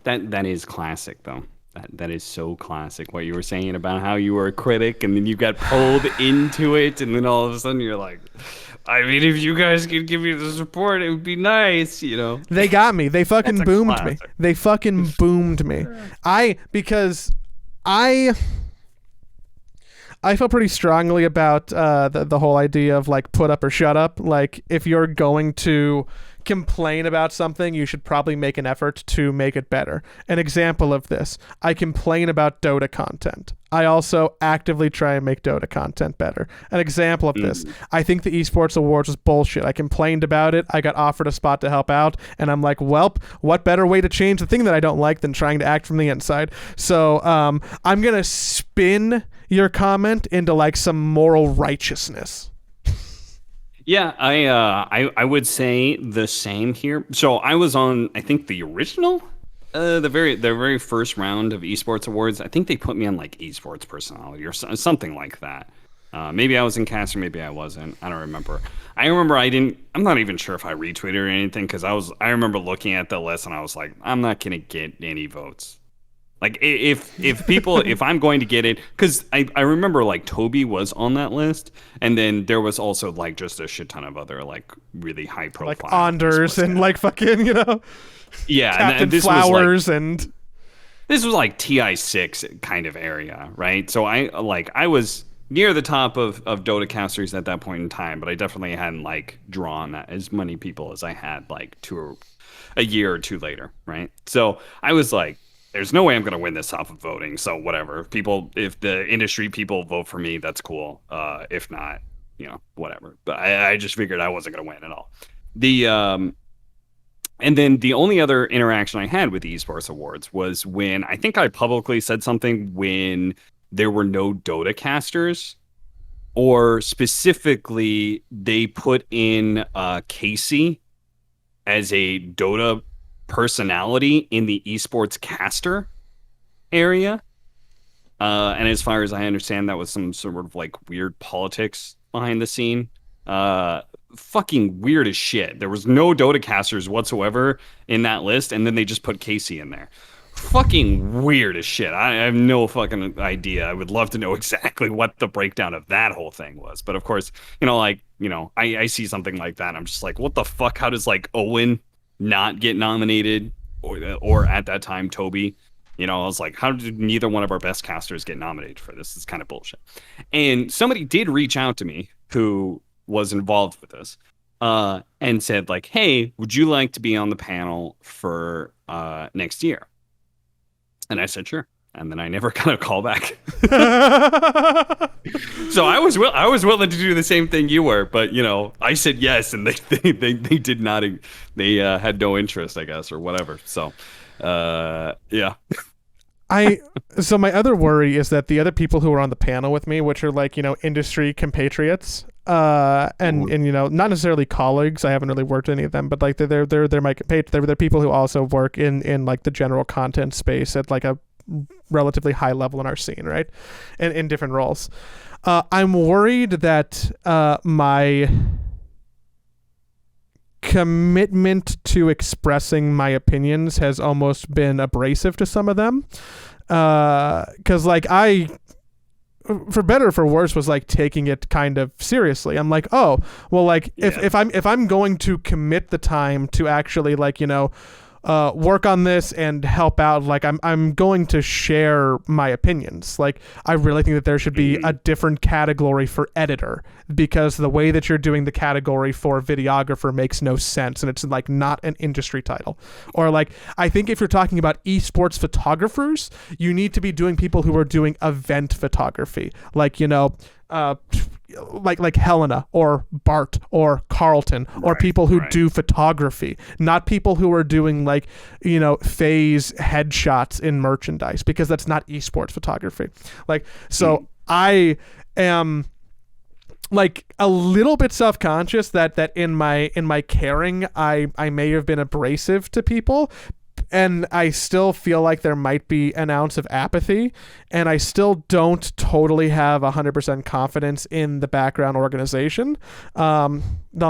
that is classic, though. That is so classic. What you were saying about how you were a critic and then you got pulled into it, and then all of a sudden you're like, I mean, if you guys could give me the support, it would be nice, They got me. They fucking boomed me. They fucking boomed me. Because I feel pretty strongly about the whole idea of put up or shut up. If you're going to complain about something, you should probably make an effort to make it better. An example of this, I complain about Dota content. I also actively try and make Dota content better. An example of this, I think the Esports Awards was bullshit. I complained about it. I got offered a spot to help out, and I'm like, welp, what better way to change the thing that I don't like than trying to act from the inside? So I'm going to spin your comment into some moral righteousness. Yeah, I would say the same here. So I was on, I think, the original, the very first round of Esports Awards. I think they put me on Esports Personality or something like that. Maybe I was in caster, maybe I wasn't. I don't remember. I'm not even sure if I retweeted or anything because I remember looking at the list and I was like, I'm not gonna get any votes. If I'm going to get it, because I remember Toby was on that list, and then there was also just a shit ton of other really high profile Anders and fucking yeah, Captain and this Flowers this was TI6 kind of area, right? So I was near the top of Dota casters at that point in time, but I definitely hadn't like drawn as many people as I had like a year or two later, right? So I was like, there's no way I'm gonna win this off of voting. So whatever. If the industry people vote for me, that's cool. If not, whatever. But I just figured I wasn't gonna win at all. And then the only other interaction I had with the Esports Awards was when I think I publicly said something when there were no Dota casters, or specifically they put in Casey as a Dota personality in the esports caster area. And as far as I understand, that was some sort of like weird politics behind the scene. Fucking weird as shit. There was no Dota casters whatsoever in that list, and then they just put Casey in there. Fucking weird as shit. I have no fucking idea. I would love to know exactly what the breakdown of that whole thing was. But of course, I see something like that, and I'm just like, what the fuck? How does like Owen not get nominated, or at that time Toby? I was like, how did neither one of our best casters get nominated for this? It's kind of bullshit. And somebody did reach out to me who was involved with this, and said like, hey, would you like to be on the panel for next year? And I said, sure. And then I never got a call back. So I was willing to do the same thing you were, but I said yes, and they did not. They had no interest, I guess, or whatever. So, yeah. So my other worry is that the other people who are on the panel with me, which are like industry compatriots, and not necessarily colleagues. I haven't really worked with any of them, but like they're my they're people who also work in like the general content space at like a relatively high level in our scene, right? And in different roles. I'm worried that my commitment to expressing my opinions has almost been abrasive to some of them. Because like I, for better or for worse, was like taking it kind of seriously. I'm like, oh, well, like if I'm going to commit the time to actually like work on this and help out, like I'm going to share my opinions. Like I really think that there should be a different category for editor, because the way that you're doing the category for videographer makes no sense, and it's like not an industry title. Or like I think if you're talking about esports photographers, you need to be doing people who are doing event photography, like like Helena or Bart or Carlton, or people who do photography, not people who are doing like phase headshots in merchandise, because that's not esports photography. Like so I am like a little bit self-conscious that in my caring I may have been abrasive to people, and I still feel like there might be an ounce of apathy, and I still don't totally have 100% confidence in the background organization. They'll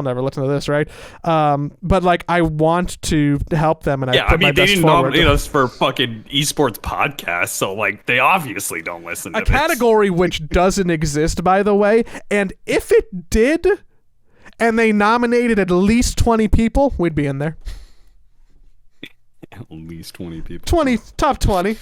never listen to this, right? But like I want to help them, and I put my best forward. They didn't nominate us for fucking esports podcast, so like they obviously don't listen to a category which doesn't exist, by the way. And if it did, and they nominated at least 20 people, we'd be in there. At least 20 people. Top 20.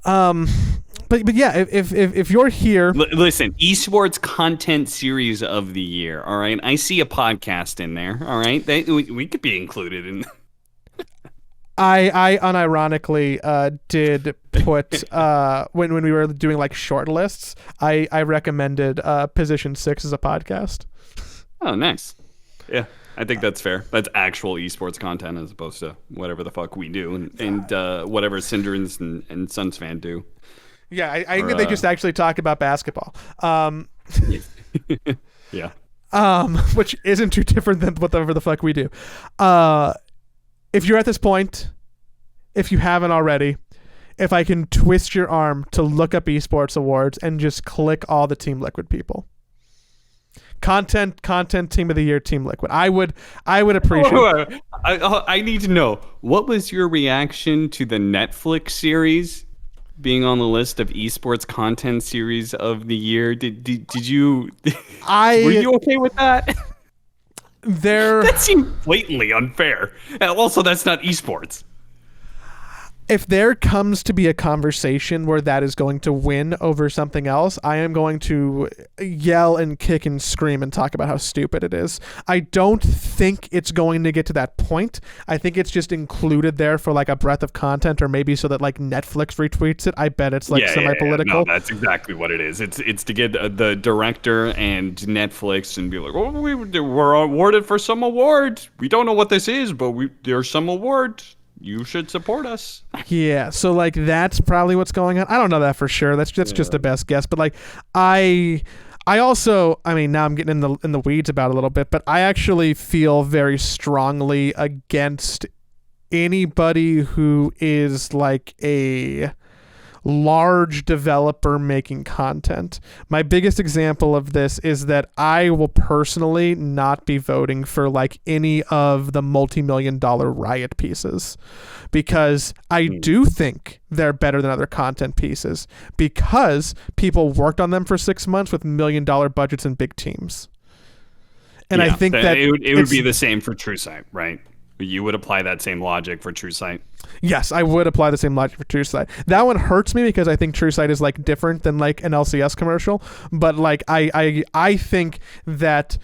But yeah, if you're here, listen, esports content series of the year. All right, I see a podcast in there. All right, we could be included in. I unironically did put when we were doing like short lists, I recommended Position 6 as a podcast. Oh, nice. Yeah. I think that's fair. That's actual esports content as opposed to whatever the fuck we do and whatever Cinderins and Suns fan do. Yeah, I think they just actually talk about basketball. Yeah. Which isn't too different than whatever the fuck we do. If you're at this point, if you haven't already, if I can twist your arm to look up Esports Awards and just click all the Team Liquid people. Content team of the year, Team Liquid. I would appreciate. I need to know, what was your reaction to the Netflix series being on the list of esports content series of the year? Did you? Were you okay with that? That seemed blatantly unfair. And also, that's not esports. if there comes to be a conversation where that is going to win over something else, I am going to yell and kick and scream and talk about how stupid it is. I don't think it's going to get to that point. I think it's just included there for like a breadth of content, or maybe so that like Netflix retweets it. I bet it's like semi-political. No, that's exactly what it is. It's to get the director and Netflix and be like, oh, we were awarded for some award. We don't know what this is, but there's some award. You should support us. Yeah, so like that's probably what's going on. I don't know that for sure. That's just the best guess. But like I also, I mean, now I'm getting in the weeds about it a little bit, but I actually feel very strongly against anybody who is like a large developer making content. My biggest example of this is that I will personally not be voting for like any of the multi-million-dollar Riot pieces, because I do think they're better than other content pieces because people worked on them for 6 months with $1 million budgets and big teams. And I think that it would be the same for TrueSight, right? You would apply that same logic for TrueSight. Yes, I would apply the same logic for TrueSight. That one hurts me because I think TrueSight is like different than like an LCS commercial. But like I think that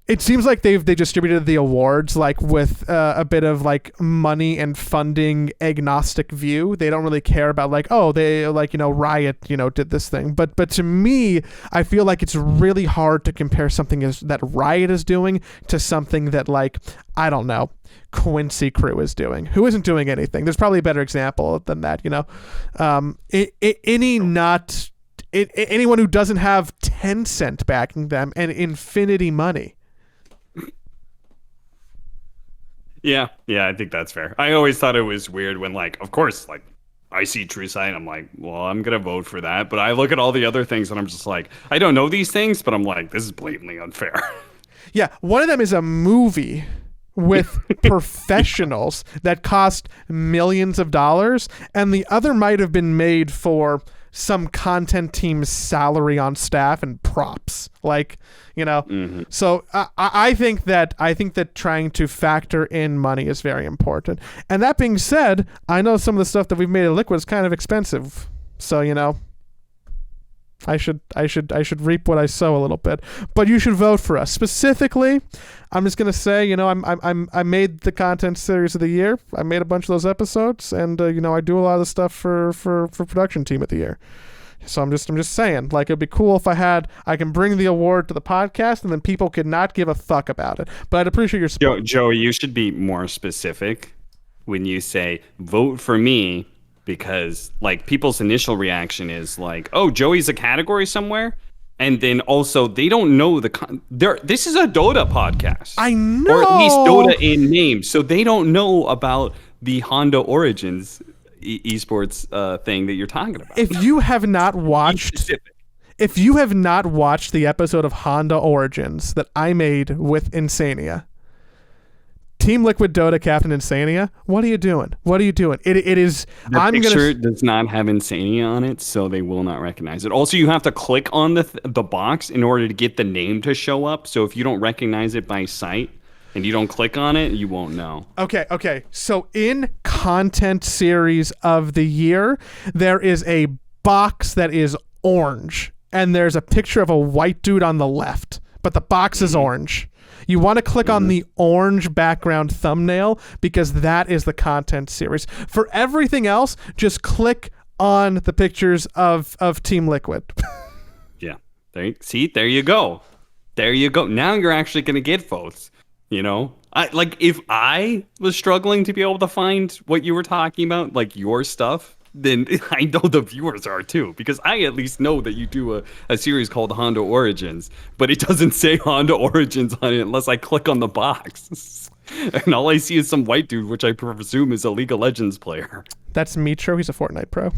it seems like they distributed the awards like with a bit of like money and funding agnostic view. They don't really care about like, oh, they like, Riot, did this thing. But to me, I feel like it's really hard to compare something that Riot is doing to something that like, I don't know, Quincy Crew is doing, who isn't doing anything. There's probably a better example than that, anyone who doesn't have Tencent backing them and infinity money. Yeah, I think that's fair. I always thought it was weird when, like, of course, like, I see TrueSight, I'm like, well, I'm going to vote for that. But I look at all the other things and I'm just like, I don't know these things, but I'm like, this is blatantly unfair. Yeah, one of them is a movie with professionals that cost millions of dollars, and the other might have been made for some content team's salary on staff and props, like, So I think that trying to factor in money is very important. And that being said, I know some of the stuff that we've made at Liquid is kind of expensive, so I should reap what I sow a little bit. But you should vote for us. Specifically, I'm just gonna say, I made the content series of the year. I made a bunch of those episodes, and I do a lot of the stuff for production team of the year. So I'm just saying, like, it'd be cool if I can bring the award to the podcast, and then people could not give a fuck about it. But I'd appreciate your support. Joey, you should be more specific when you say vote for me. Because like people's initial reaction is like, oh, Joey's a category somewhere, and then also they don't know this is a Dota podcast. I know, or at least Dota in name, so they don't know about the Honda Origins esports thing that you're talking about. If you have not watched, the episode of Honda Origins that I made with Insania, Team Liquid Dota Captain Insania, what are you doing? It is. The picture does not have Insania on it, so they will not recognize it. Also, you have to click on the box in order to get the name to show up. So if you don't recognize it by sight and you don't click on it, you won't know. Okay. So in content series of the year, there is a box that is orange, and there's a picture of a white dude on the left, but the box is orange. You want to click on the orange background thumbnail because that is the content series. For everything else, just click on the pictures of Team Liquid. Yeah. There you go. Now you're actually going to get votes. If I was struggling to be able to find what you were talking about, like your stuff, then I know the viewers are too, because I at least know that you do a series called Honda Origins, but it doesn't say Honda Origins on it unless I click on the box. And all I see is some white dude, which I presume is a League of Legends player. That's Mitro. He's a Fortnite pro.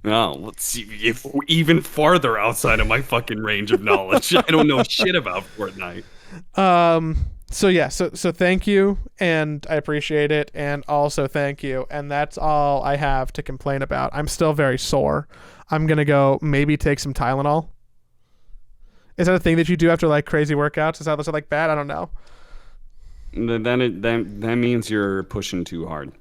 Oh, let's see. If even farther outside of my fucking range of knowledge. I don't know shit about Fortnite. So thank you, and I appreciate it, and also thank you, and that's all I have to complain about. I'm still very sore. I'm gonna go maybe take some Tylenol. Is that a thing that you do after like crazy workouts? Is that like bad? I don't know. Then that means you're pushing too hard.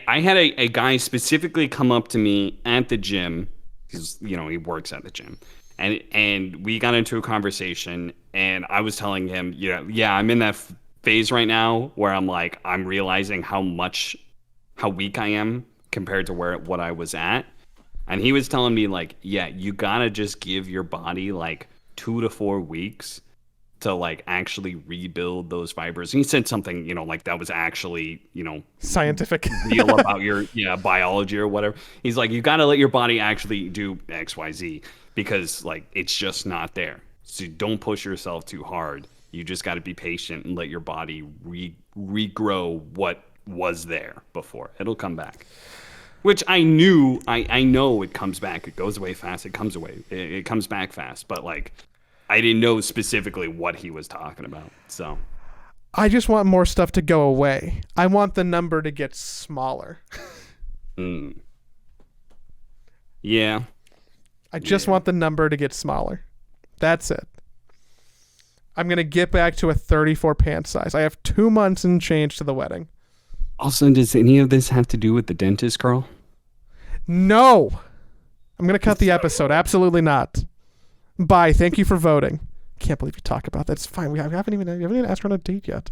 I had a guy specifically come up to me at the gym. He's, he works at the gym. And we got into a conversation, and I was telling him, yeah, I'm in that phase right now where I'm like, I'm realizing how weak I am compared to what I was at. And he was telling me, like, yeah, you gotta just give your body like 2 to 4 weeks to like actually rebuild those fibers. And he said something, like that was actually, scientific, real about your biology or whatever. He's like, you gotta let your body actually do XYZ because like it's just not there. So don't push yourself too hard. You just got to be patient and let your body regrow what was there before. It'll come back. Which I knew, I know it comes back. It goes away fast. It comes away. It comes back fast. But like, I didn't know specifically what he was talking about. So I just want more stuff to go away. I want the number to get smaller. Yeah. I just want the number to get smaller. That's it. I'm going to get back to a 34 pant size. I have 2 months and change to the wedding. Also, does any of this have to do with the dentist, Carl? No. I'm going to cut the episode. Absolutely not. Bye. Thank you for voting. Can't believe you talk about that. It's fine. We haven't even asked her on a date yet.